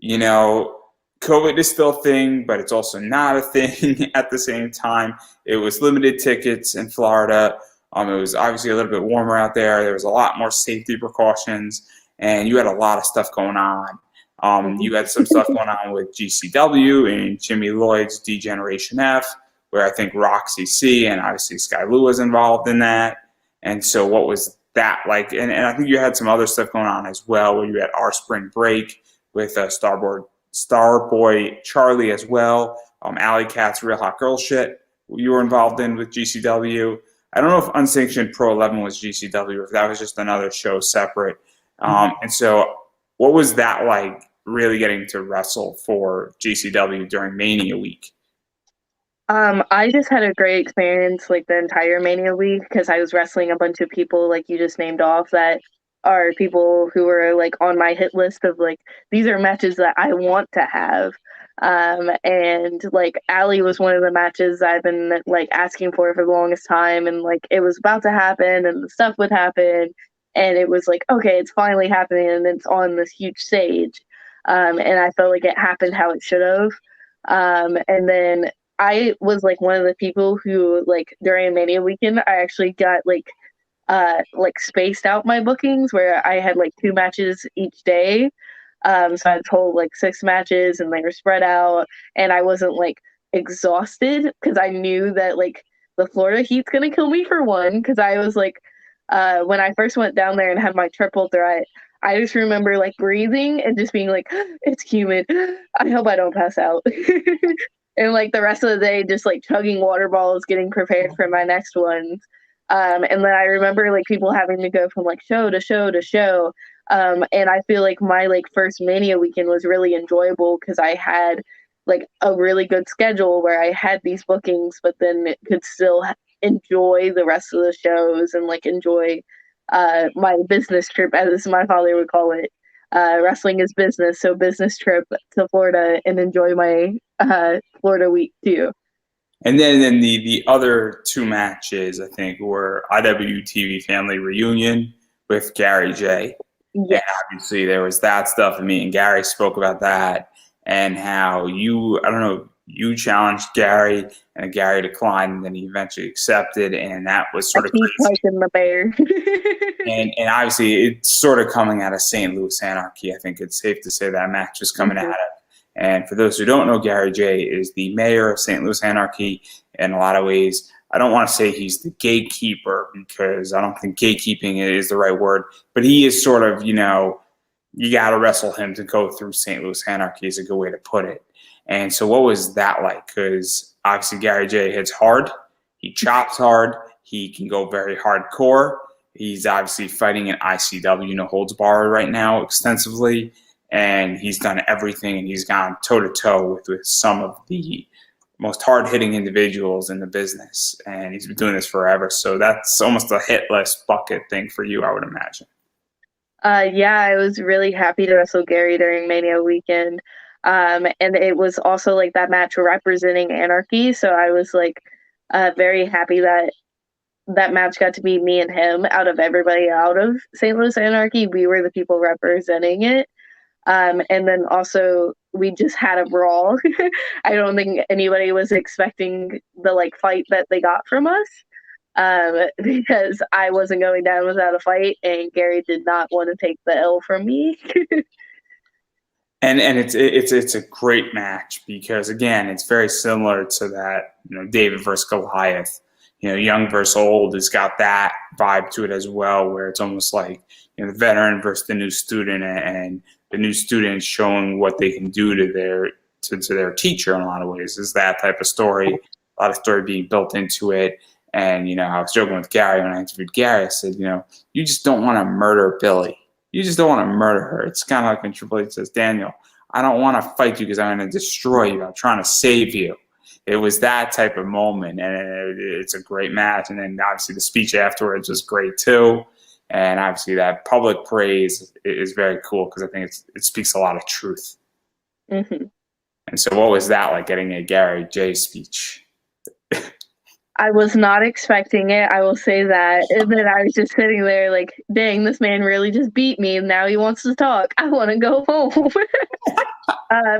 COVID is still a thing, but it's also not a thing at the same time. It was limited tickets in Florida. It was obviously a little bit warmer out there. There was a lot more safety precautions, and you had a lot of stuff going on. You had some stuff going on with GCW and Jimmy Lloyd's D-Generation F, where I think Roxy C and obviously Sky Blue was involved in that. And so what was that like? And I think you had some other stuff going on as well, where you had Our Spring Break with Starboy Charlie as well. Alley Cat's Real Hot Girl Shit you were involved in with GCW. I don't know if Unsanctioned Pro 11 was GCW or if that was just another show separate. And so, what was that like? Really getting to wrestle for GCW during Mania week? I just had a great experience like the entire Mania week because I was wrestling a bunch of people like you just named off that are people who were like on my hit list of like these are matches that I want to have. And like Allie was one of the matches I've been like asking for the longest time, and like it was about to happen and the stuff would happen, and it was like, okay, it's finally happening and it's on this huge stage. And I felt like it happened how it should have. And then I was like one of the people who like during Mania weekend I actually got like spaced out my bookings where I had like 2 matches each day. So I had total like 6 matches and they were spread out and I wasn't like exhausted because I knew that like the Florida heat's gonna kill me for one because I was like when I first went down there and had my triple threat, I just remember like breathing and just being like, it's humid. I hope I don't pass out. And like the rest of the day just like chugging water bottles getting prepared for my next ones. And then I remember like people having to go from like show to show to show. And I feel like my like first Mania weekend was really enjoyable because I had like a really good schedule where I had these bookings but then could still enjoy the rest of the shows and like enjoy my business trip, as my father would call it. Wrestling is business, so business trip to Florida and enjoy my Florida week too. And then the other 2 matches I think were IWTV Family Reunion with Gary J. Yeah, And obviously there was that stuff, and me and Gary spoke about that and how you, I don't know, you challenged Gary and Gary declined and then he eventually accepted, and that was I sort of keep crazy. liking the bear. And obviously it's sort of coming out of St. Louis Anarchy. I think it's safe to say that match was coming out of. And for those who don't know, Gary J is the mayor of St. Louis Anarchy in a lot of ways. I don't want to say he's the gatekeeper because I don't think gatekeeping is the right word, but he is sort of, you got to wrestle him to go through St. Louis Anarchy is a good way to put it. And so what was that like? Because obviously Gary J hits hard. He chops hard. He can go very hardcore. He's obviously fighting in ICW, no holds barred right now extensively. And he's done everything, and he's gone toe-to-toe with some of the most hard-hitting individuals in the business. And he's been doing this forever. So that's almost a hit list bucket thing for you, I would imagine. Yeah, I was really happy to wrestle Gary during Mania weekend. And it was also like that match representing Anarchy. So I was like very happy that that match got to be me and him out of everybody out of St. Louis Anarchy. We were the people representing it. And then also we just had a brawl. I don't think anybody was expecting the like fight that they got from us. Because I wasn't going down without a fight, and Gary did not want to take the L from me. And it's a great match because again it's very similar to that David versus Goliath, young versus old has got that vibe to it as well, where it's almost like the veteran versus the new student, and the new student showing what they can do to their teacher in a lot of ways is that type of story. A lot of story being built into it. And I was joking with Gary when I interviewed Gary. I said, you just don't want to murder Billie. You just don't want to murder her. It's kind of like when Triple H says, Daniel, I don't want to fight you because I'm going to destroy you. I'm trying to save you. It was that type of moment, and it's a great match. And then obviously the speech afterwards was great too. And obviously that public praise is very cool because I think it speaks a lot of truth. Mm-hmm. And so what was that like, getting a Gary J speech? I was not expecting it. I will say that. And then I was just sitting there like, dang, this man really just beat me. And now he wants to talk. I want to go home.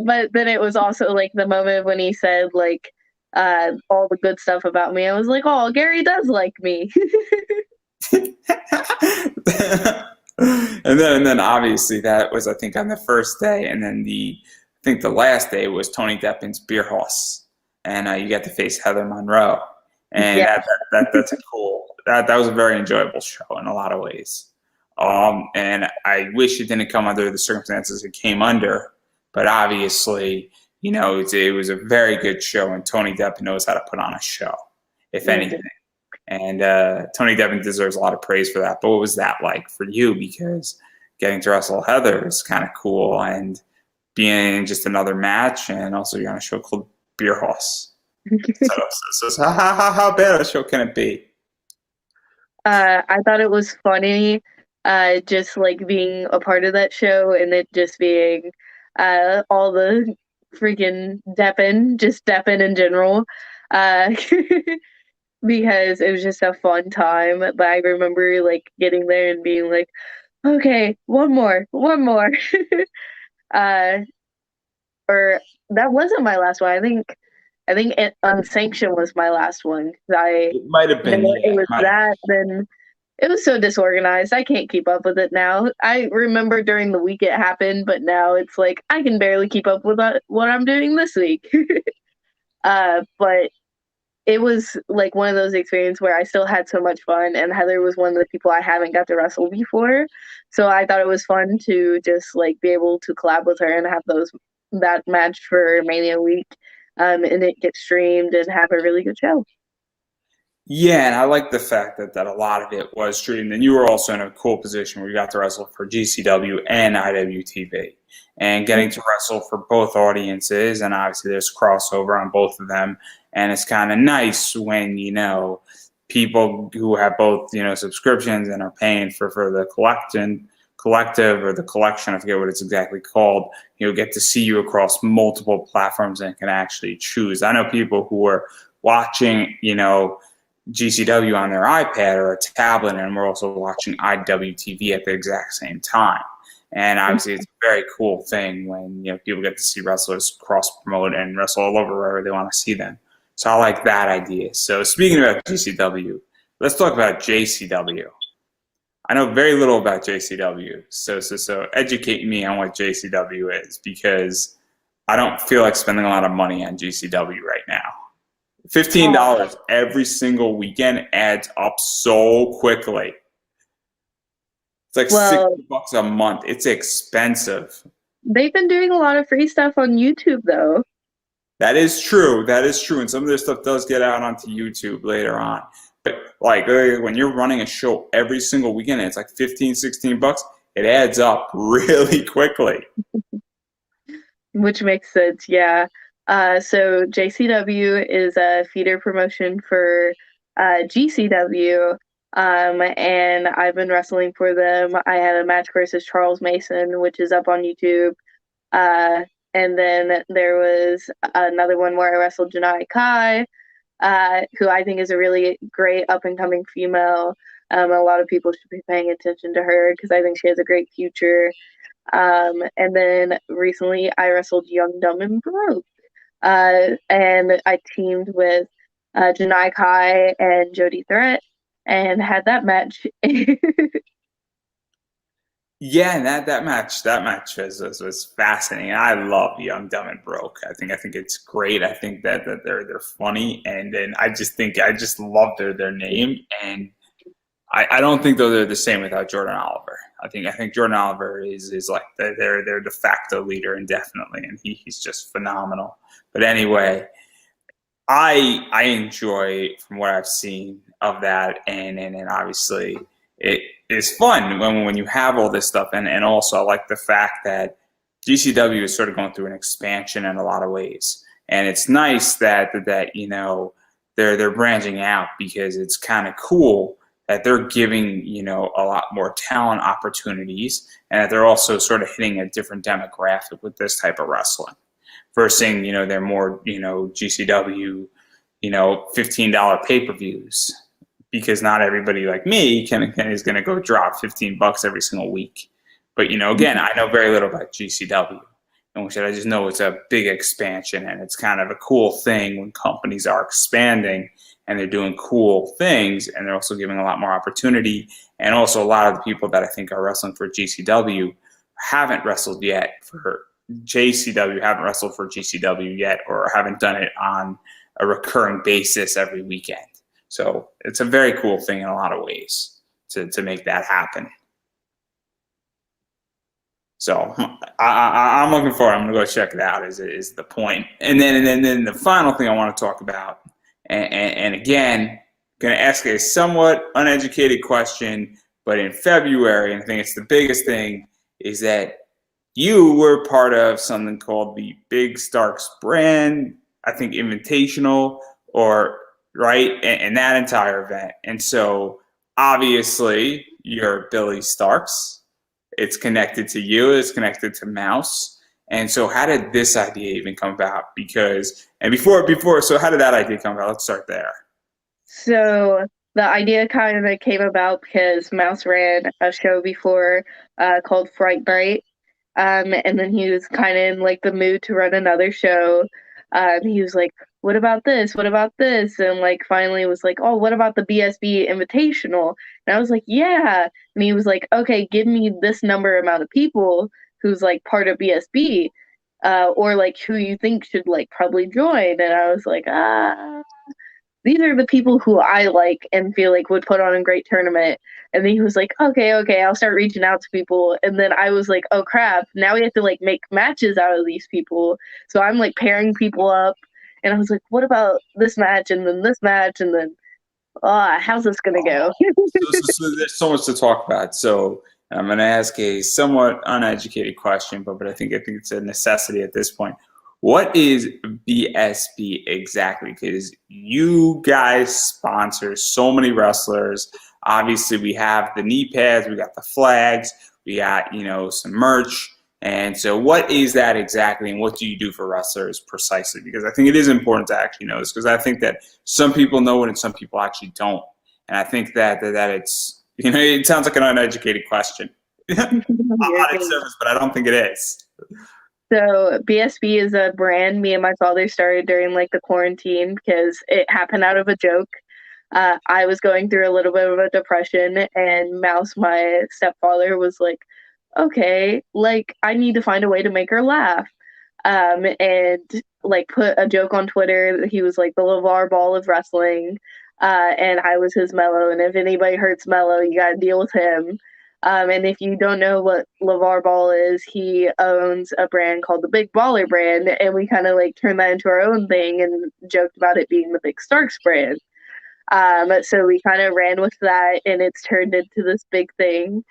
But then it was also like the moment when he said like all the good stuff about me. I was like, oh, Gary does like me. and then obviously that was I think on the first day, and then I think the last day was Tony Deppin's Beer House, and you got to face Heather Monroe. And Yeah. that's a cool. That was a very enjoyable show in a lot of ways. And I wish it didn't come under the circumstances it came under, but obviously, it was a very good show, and Tony Depp knows how to put on a show, if anything. And Tony Devin deserves a lot of praise for that. But what was that like for you? Because getting to wrestle Heather is kind of cool, and being in just another match, and also you're on a show called Beer Hoss. So how bad a show can it be? I thought it was funny, just like being a part of that show and it just being all the freaking just Deppin in general. Uh, because it was just a fun time. But I remember like getting there and being like, okay, one more. uh, or that wasn't my last one. I think Unsanctioned was my last one. It might have been, It yeah, it was might have been. that. Then it was so disorganized. I can't keep up with it now. I remember during the week it happened, but now it's like I can barely keep up with what I'm doing this week. But it was like one of those experiences where I still had so much fun, and Heather was one of the people I haven't got to wrestle before, so I thought it was fun to just like be able to collab with her and have that match for Mania Week, and it get streamed and have a really good show. Yeah, and I like the fact that a lot of it was streamed, and you were also in a cool position where you got to wrestle for GCW and IWTV, and getting to wrestle for both audiences, and obviously there's crossover on both of them, and it's kind of nice when people who have both subscriptions and are paying for the collective or the collection, I forget what it's exactly called, get to see you across multiple platforms and can actually choose. I know people who are watching GCW on their iPad or a tablet, and we're also watching IWTV at the exact same time. And obviously, it's a very cool thing when people get to see wrestlers cross promote and wrestle all over wherever they want to see them. So I like that idea. So speaking about GCW, let's talk about JCW. I know very little about JCW, so educate me on what JCW is, because I don't feel like spending a lot of money on GCW right now. $15 every single weekend adds up so quickly. It's like Well, $60 a month. It's expensive. they've been doing a lot of free stuff on YouTube though. That is true. That is true. And some of their stuff does get out onto YouTube later on. But like when you're running a show every single weekend, and it's like 15, $16, it adds up really quickly. Which makes sense, yeah. So JCW is a feeder promotion for GCW, and I've been wrestling for them. I had a match versus Charles Mason, which is up on YouTube. Uh, and then there was another one where I wrestled Janai Kai, who I think is a really great up and coming female. A lot of people should be paying attention to her because I think she has a great future. And then recently I wrestled Young, Dumb, and Broke. And I teamed with Janai Kai and Jody Threat and had that match. Yeah, and that match was fascinating. I love Young, Dumb, and Broke. I think it's great. I think that they're funny, and then I just love their name, and I don't think though they're the same without Jordan Oliver. I think Jordan Oliver is like their de facto leader indefinitely, and he's just phenomenal. But anyway, I enjoy from what I've seen of that, and obviously it is fun when you have all this stuff, and also I like the fact that GCW is sort of going through an expansion in a lot of ways, and it's nice that they're branching out, because it's kind of cool that they're giving a lot more talent opportunities, and that they're also sort of hitting a different demographic with this type of wrestling. First thing, they're more GCW, $15 pay-per-views, because not everybody like me is going to go drop $15 every single week. But again, I know very little about GCW, and I just know it's a big expansion, and it's kind of a cool thing when companies are expanding and they're doing cool things, and they're also giving a lot more opportunity. And also a lot of the people that I think are wrestling for GCW haven't wrestled yet for JCW, haven't wrestled for GCW yet, or haven't done it on a recurring basis every weekend. So it's a very cool thing in a lot of ways to make that happen. So I'm looking forward. I'm gonna go check it out. Is the point? And then the final thing I want to talk about, and again, going to ask a somewhat uneducated question, but in February, and I think it's the biggest thing, is that you were part of something called the Big Starkz brand, I think Invitational, or right, and that entire event. And so obviously you're Billie Starkz. It's connected to you. It's connected to Mouse. And so, how did this idea even come about? Because and before, so how did that idea come about? Let's start there. So the idea kind of came about because Mouse ran a show before called Fright Night. And then he was kind of in like the mood to run another show. He was like, "What about this? What about this?" And like finally was like, "Oh, what about the BSB Invitational?" And I was like, "Yeah." And he was like, "Okay, give me this number amount of people who's like part of BSB, or like who you think should like probably join." And I was like, these are the people who I like and feel like would put on a great tournament. And then he was like, okay, okay, I'll start reaching out to people. And then I was like, oh crap, now we have to like make matches out of these people. So I'm like pairing people up. And I was like, what about this match and then this match? And then, how's this going to go? So there's so much to talk about. So I'm going to ask a somewhat uneducated question, but I think it's a necessity at this point. What is BSB exactly? Because you guys sponsor so many wrestlers. Obviously, we have the knee pads, we got the flags, we got some merch. And so, what is that exactly, and what do you do for wrestlers precisely? Because I think it is important to actually know this, because I think that some people know it and some people actually don't. And I think that it's it sounds like an uneducated question on its surface, but I don't think it is. So BSB is a brand me and my father started during like the quarantine because it happened out of a joke. I was going through a little bit of a depression, and Mouse, my stepfather, was like, "Okay, like I need to find a way to make her laugh." And like put a joke on Twitter. He was like the LeVar Ball of wrestling, and I was his Mello. And if anybody hurts Mello, you got to deal with him. And if you don't know what LeVar Ball is, he owns a brand called the Big Baller brand, and we kind of like turned that into our own thing and joked about it being the Big Starkz brand. So we kind of ran with that, and it's turned into this big thing.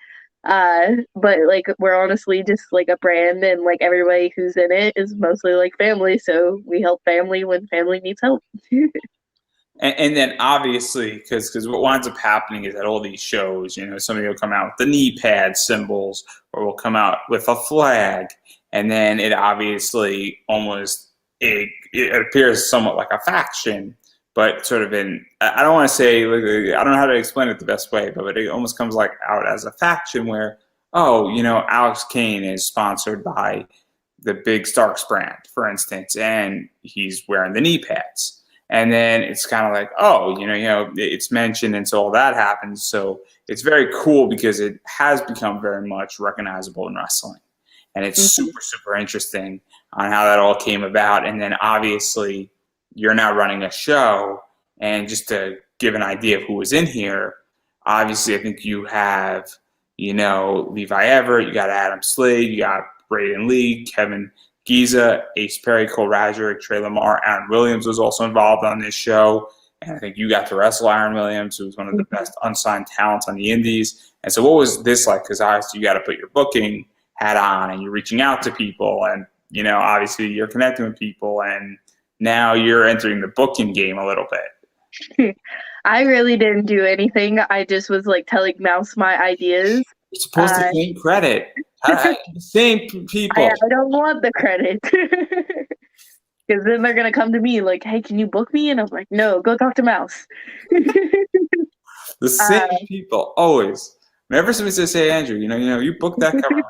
But like we're honestly just like a brand, and like everybody who's in it is mostly like family, so we help family when family needs help. And then obviously, because what winds up happening is at all these shows, somebody will come out with the knee pad symbols, or will come out with a flag, and then it obviously almost it appears somewhat like a faction, but sort of I don't want to say, I don't know how to explain it the best way, but it almost comes like out as a faction where, oh, Alex Kane is sponsored by the Big Starkz brand, for instance, and he's wearing the knee pads. And then it's kind of like, oh, it's mentioned, and so all that happens. So it's very cool because it has become very much recognizable in wrestling, and it's super, super interesting on how that all came about. And then obviously, you're now running a show, and just to give an idea of who was in here, obviously, I think you have, Levi Everett, you got Adam Slade, you got Braden Lee, Kevin Giza, Ace Perry, Cole Radrick, Trey Lamar, Aaron Williams was also involved on this show. And I think you got to wrestle Aaron Williams, who was one of the best unsigned talents on the indies. And so what was this like? Because obviously you got to put your booking hat on, and you're reaching out to people, and, obviously you're connecting with people, and now you're entering the booking game a little bit. I really didn't do anything. I just was like telling Mouse my ideas. You're supposed to claim credit. Same people. I don't want the credit. Because then they're going to come to me like, hey, can you book me? And I'm like, no, go talk to Mouse. The same people, always. Whenever somebody says, hey, Andrew, you booked that cover.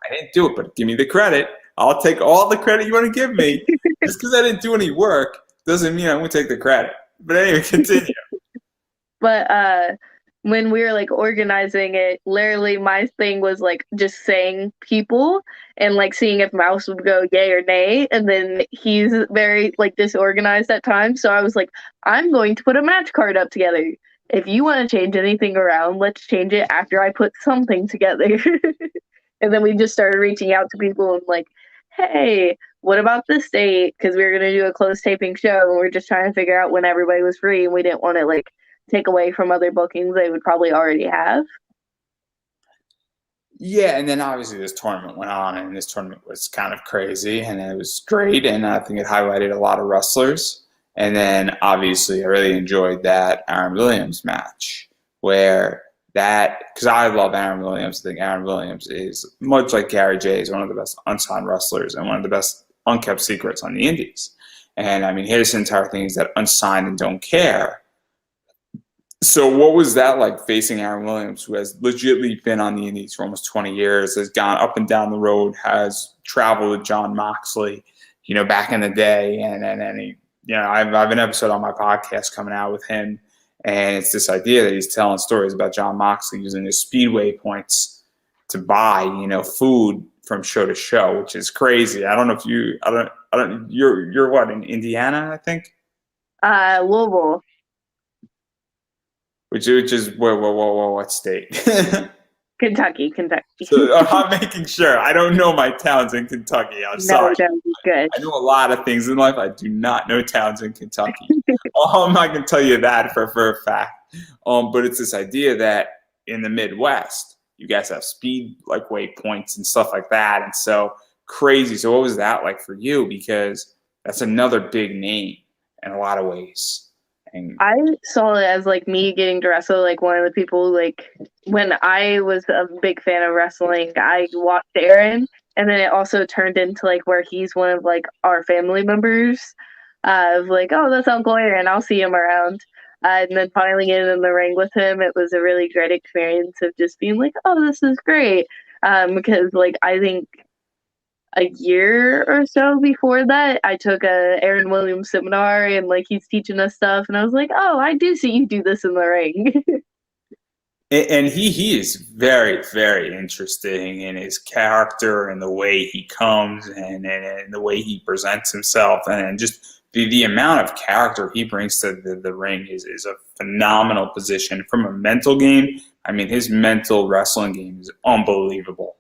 I didn't do it, but give me the credit. I'll take all the credit you want to give me. Just because I didn't do any work doesn't mean I'm going to take the credit. But anyway, continue. But when we were like organizing it, literally my thing was like just saying people and like seeing if Mouse would go yay or nay. And then he's very like disorganized at times. So I was like, I'm going to put a match card up together. If you want to change anything around, let's change it after I put something together. And then we just started reaching out to people and like, hey, what about this date? Because we were going to do a closed taping show, and we are just trying to figure out when everybody was free, and we didn't want to like take away from other bookings they would probably already have. Yeah, and then obviously this tournament went on, and this tournament was kind of crazy, and it was great, and I think it highlighted a lot of wrestlers. And then obviously I really enjoyed that Aaron Williams match, where that because I love Aaron Williams. I think Aaron Williams is much like Gary Jay, is one of the best unsigned wrestlers and one of the best unkept secrets on the Indies. And I mean, his entire thing is that unsigned and don't care. So what was that like facing Aaron Williams, who has legitimately been on the Indies for almost 20 years, has gone up and down the road, has traveled with John Moxley, back in the day, and he, I've an episode on my podcast coming out with him, and it's this idea that he's telling stories about John Moxley using his speedway points to buy, food from show to show, which is crazy. I don't know if I don't, you're what, in Indiana, I think? Louisville. Which is whoa, what state? Kentucky, Kentucky. So I'm making sure. I don't know my towns in Kentucky. I'm No, sorry. no, good. I know a lot of things in life. I do not know towns in Kentucky. I can tell you that for a fact. But it's this idea that in the Midwest, you guys have speed like waypoints and stuff like that, and so crazy. So what was that like for you? Because that's another big name in a lot of ways. And I saw it as like me getting to wrestle like one of the people like when I was a big fan of wrestling, I watched Aaron, and then it also turned into like where he's one of like our family members of like, oh, that's Uncle Aaron, I'll see him around. And then finally getting in the ring with him, it was a really great experience of just being like, oh, this is great. Because like I think a year or so before that, I took a Aaron Williams seminar, and like he's teaching us stuff, and I was like, oh, I do see you do this in the ring. he is very, very interesting in his character and the way he comes and the way he presents himself, and just the amount of character he brings to the ring is a phenomenal position. From a mental game, I mean, his mental wrestling game is unbelievable.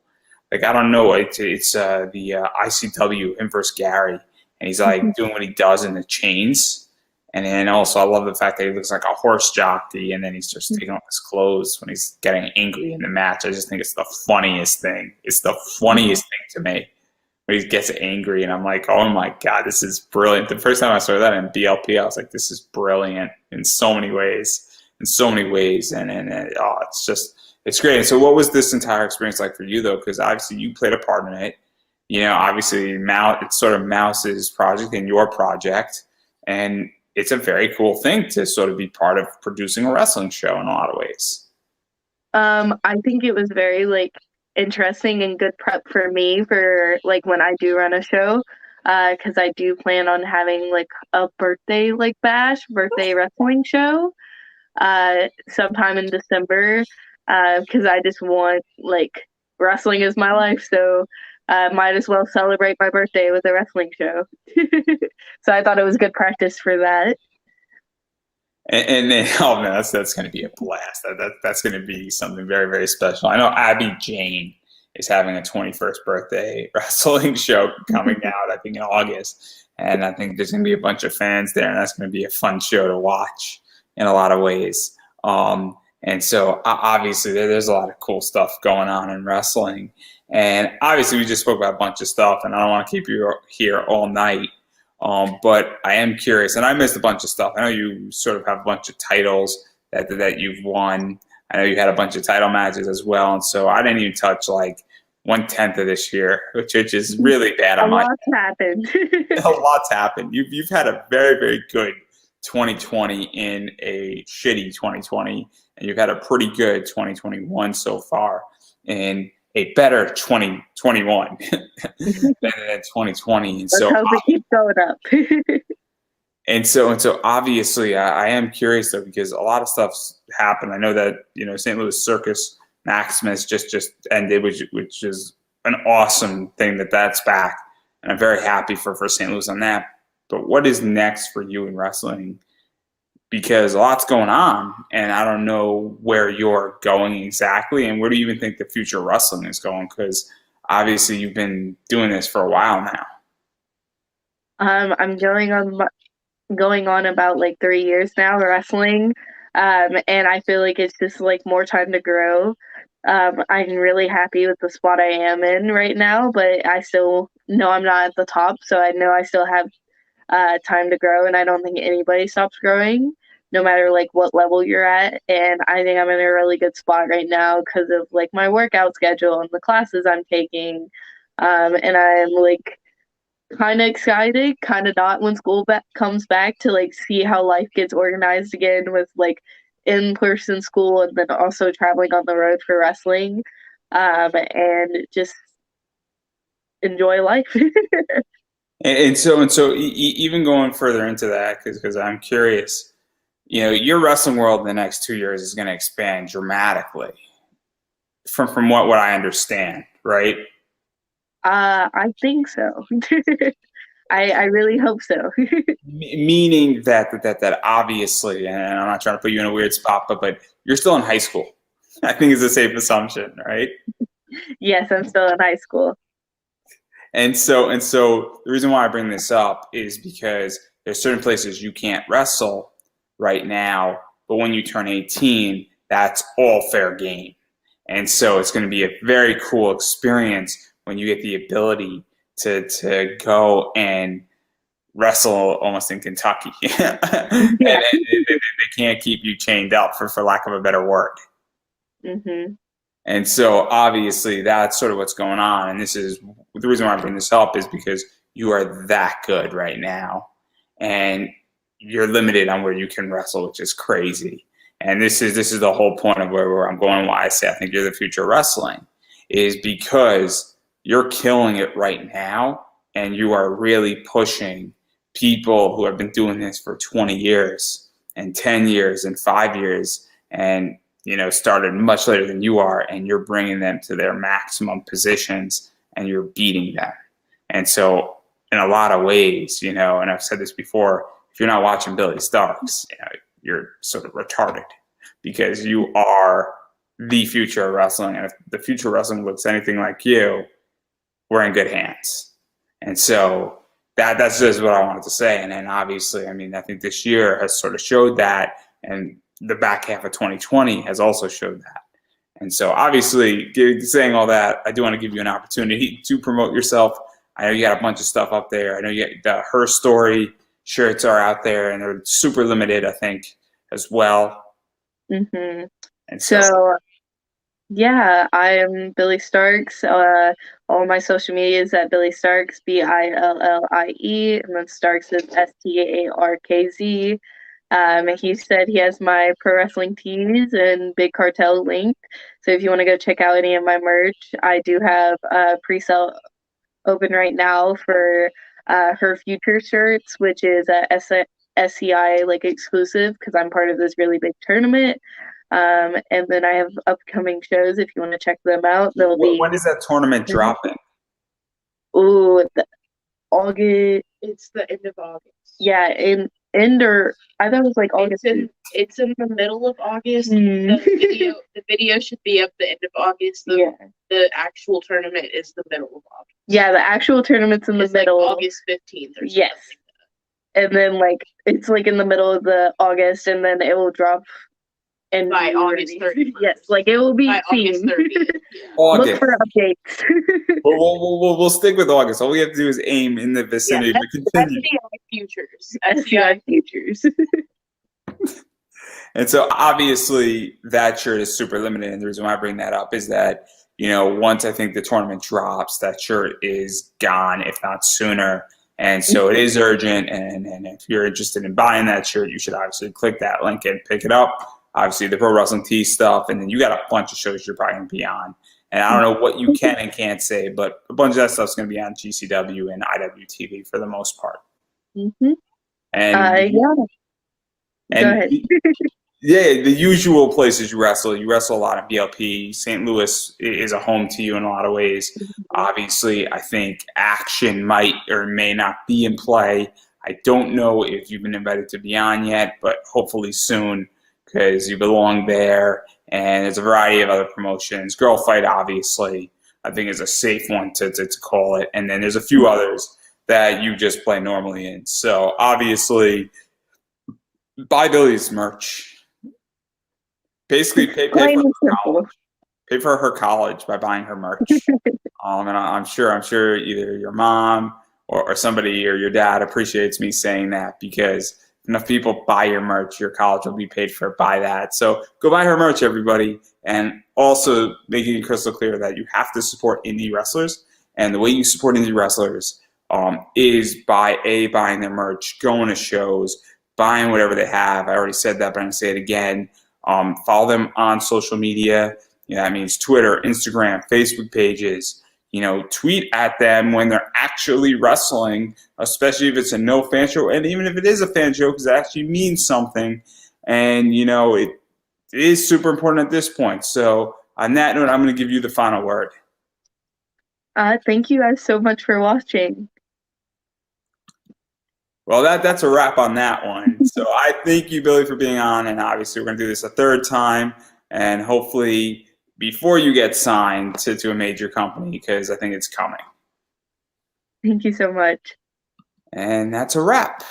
Like, I don't know, it's the ICW, him versus Gary, and he's like doing what he does in the chains. And then also, I love the fact that he looks like a horse jockey, and then he's just taking off his clothes when he's getting angry in the match. I just think it's the funniest thing. It's the funniest thing to me when he gets angry, and I'm like, oh my God, this is brilliant. The first time I saw that in BLP, I was like, this is brilliant in so many ways. Oh, it's great. And so what was this entire experience like for you, though? Because obviously you played a part in it. Obviously it's sort of Mouse's project and your project. And it's a very cool thing to sort of be part of producing a wrestling show in a lot of ways. I think it was very like interesting and good prep for me for like when I do run a show. Because I do plan on having like a birthday wrestling show sometime in December. Because I just want like wrestling is my life, so might as well celebrate my birthday with a wrestling show. So I thought it was good practice for that. And then, oh man, that's going to be a blast. That's going to be something very, very special. I know Abby Jane is having a 21st birthday wrestling show coming out, I think, in August. And I think there's going to be a bunch of fans there, and that's going to be a fun show to watch in a lot of ways. And so obviously there's a lot of cool stuff going on in wrestling. And obviously we just spoke about a bunch of stuff, and I don't want to keep you here all night. But I am curious, and I missed a bunch of stuff. I know you sort of have a bunch of titles that you've won. I know you had a bunch of title matches as well. And so I didn't even touch like 1/10 of this year, which is really bad. A lot's happened. A lot's happened. You've had a very, very good 2020 in a shitty 2020, and you've had a pretty good 2021 so far, and a better 2021 than 2020. And Let's so hope it keeps going up. and so obviously I am curious though, because a lot of stuff's happened. I know that St. Louis Circus Maximus just ended, which is an awesome thing that's back, and I'm very happy for St. Louis on that. But what is next for you in wrestling? Because a lot's going on, and I don't know where you're going exactly, and where do you even think the future of wrestling is going? Because obviously you've been doing this for a while now. I'm going on about like 3 years now wrestling. And I feel like it's just like more time to grow. I'm really happy with the spot I am in right now, but I still know I'm not at the top, so I know I still have time to grow, and I don't think anybody stops growing, no matter like what level you're at. And I think I'm in a really good spot right now because of like my workout schedule and the classes I'm taking. And I'm like kind of excited, kind of not when comes back to like see how life gets organized again with like in-person school and then also traveling on the road for wrestling, and just enjoy life. And so even going further into that, because I'm curious, your wrestling world in the next 2 years is going to expand dramatically from what I understand, right? I think so. I really hope so. Meaning that obviously, and I'm not trying to put you in a weird spot, but you're still in high school. I think is a safe assumption, right? Yes, I'm still in high school. And so the reason why I bring this up is because there's certain places you can't wrestle right now, but when you turn 18, that's all fair game. And so it's going to be a very cool experience when you get the ability to go and wrestle almost in Kentucky. And Yeah. they can't keep you chained up for lack of a better word. Mhm. And so obviously that's sort of what's going on. And this is the reason why I bring this up is because you are that good right now. And you're limited on where you can wrestle, which is crazy. And this is the whole point of where I'm going, why I say I think you're the future of wrestling, is because you're killing it right now and you are really pushing people who have been doing this for 20 years and 10 years and 5 years and started much later than you are, and you're bringing them to their maximum positions and you're beating them. And so in a lot of ways, and I've said this before, if you're not watching Billie Starkz, you're sort of retarded because you are the future of wrestling. And if the future of wrestling looks anything like you, we're in good hands. And so that's just what I wanted to say. And then obviously, I mean, I think this year has sort of showed that, and the back half of 2020 has also showed that. And so obviously, saying all that, I do want to give you an opportunity to promote yourself. I know you got a bunch of stuff up there. I know you got the Her Story shirts are out there, and they're super limited, I think, as well. Mhm. And so, So yeah, I am Billie Starkz. All my social media is at Billie Starkz, Billie, and then Starkz is Starkz. He said he has my pro wrestling tees and Big Cartel link. So if you want to go check out any of my merch, I do have a pre-sale open right now for her future shirts, which is a SCI like exclusive because I'm part of this really big tournament. And then I have upcoming shows if you want to check them out. They'll be when is that tournament dropping? the August. It's the end of August. Yeah, in end or I thought it was like August. It's in the middle of August. The video should be up the end of August. The actual tournament is the middle of August. Yeah, the actual tournament's in the middle. Like August 15th or something. Yes. And then like it's like in the middle of the August, and then it will drop and by August 30th. Yes, like it will be by August 30th. August. Look for updates. We'll stick with August. All we have to do is aim in the vicinity. Yeah, But continue. SCI Futures. SCI Futures. And so obviously that shirt is super limited. And the reason why I bring that up is that, once I think the tournament drops, that shirt is gone, if not sooner. And so it is urgent. And if you're interested in buying that shirt, you should obviously click that link and pick it up. Obviously the Pro Wrestling Tee stuff. And then you got a bunch of shows you're probably going to be on. And I don't know what you can and can't say, but a bunch of that stuff's going to be on GCW and IWTV for the most part. Mm-hmm. And yeah. and Go ahead. yeah, the usual places you wrestle a lot in BLP. St. Louis is a home to you in a lot of ways. Mm-hmm. Obviously, I think Action might or may not be in play. I don't know if you've been invited to be on yet, but hopefully soon because you belong there. And there's a variety of other promotions. Girl Fight, obviously, I think is a safe one to call it. And then there's a few others that you just play normally in. So obviously, buy Billie's merch. Basically, pay Plain for and her simple. college. Pay for her college by buying her merch. And I'm sure either your mom or somebody or your dad appreciates me saying that, because if enough people buy your merch, your college will be paid for by that. So go buy her merch, everybody, and also making it crystal clear that you have to support indie wrestlers, and the way you support indie wrestlers is by buying their merch, going to shows, buying whatever they have. I already said that, but I'm gonna say it again. Follow them on social media. That means Twitter, Instagram, Facebook pages. Tweet at them when they're actually wrestling, especially if it's a no fan show, and even if it is a fan show, because it actually means something. And it is super important at this point. So on that note, I'm going to give you the final word. Thank you guys so much for watching. Well, that's a wrap on that one. So I thank you, Billy, for being on, and obviously we're going to do this a third time, and hopefully before you get signed to a major company, because I think it's coming. Thank you so much. And that's a wrap.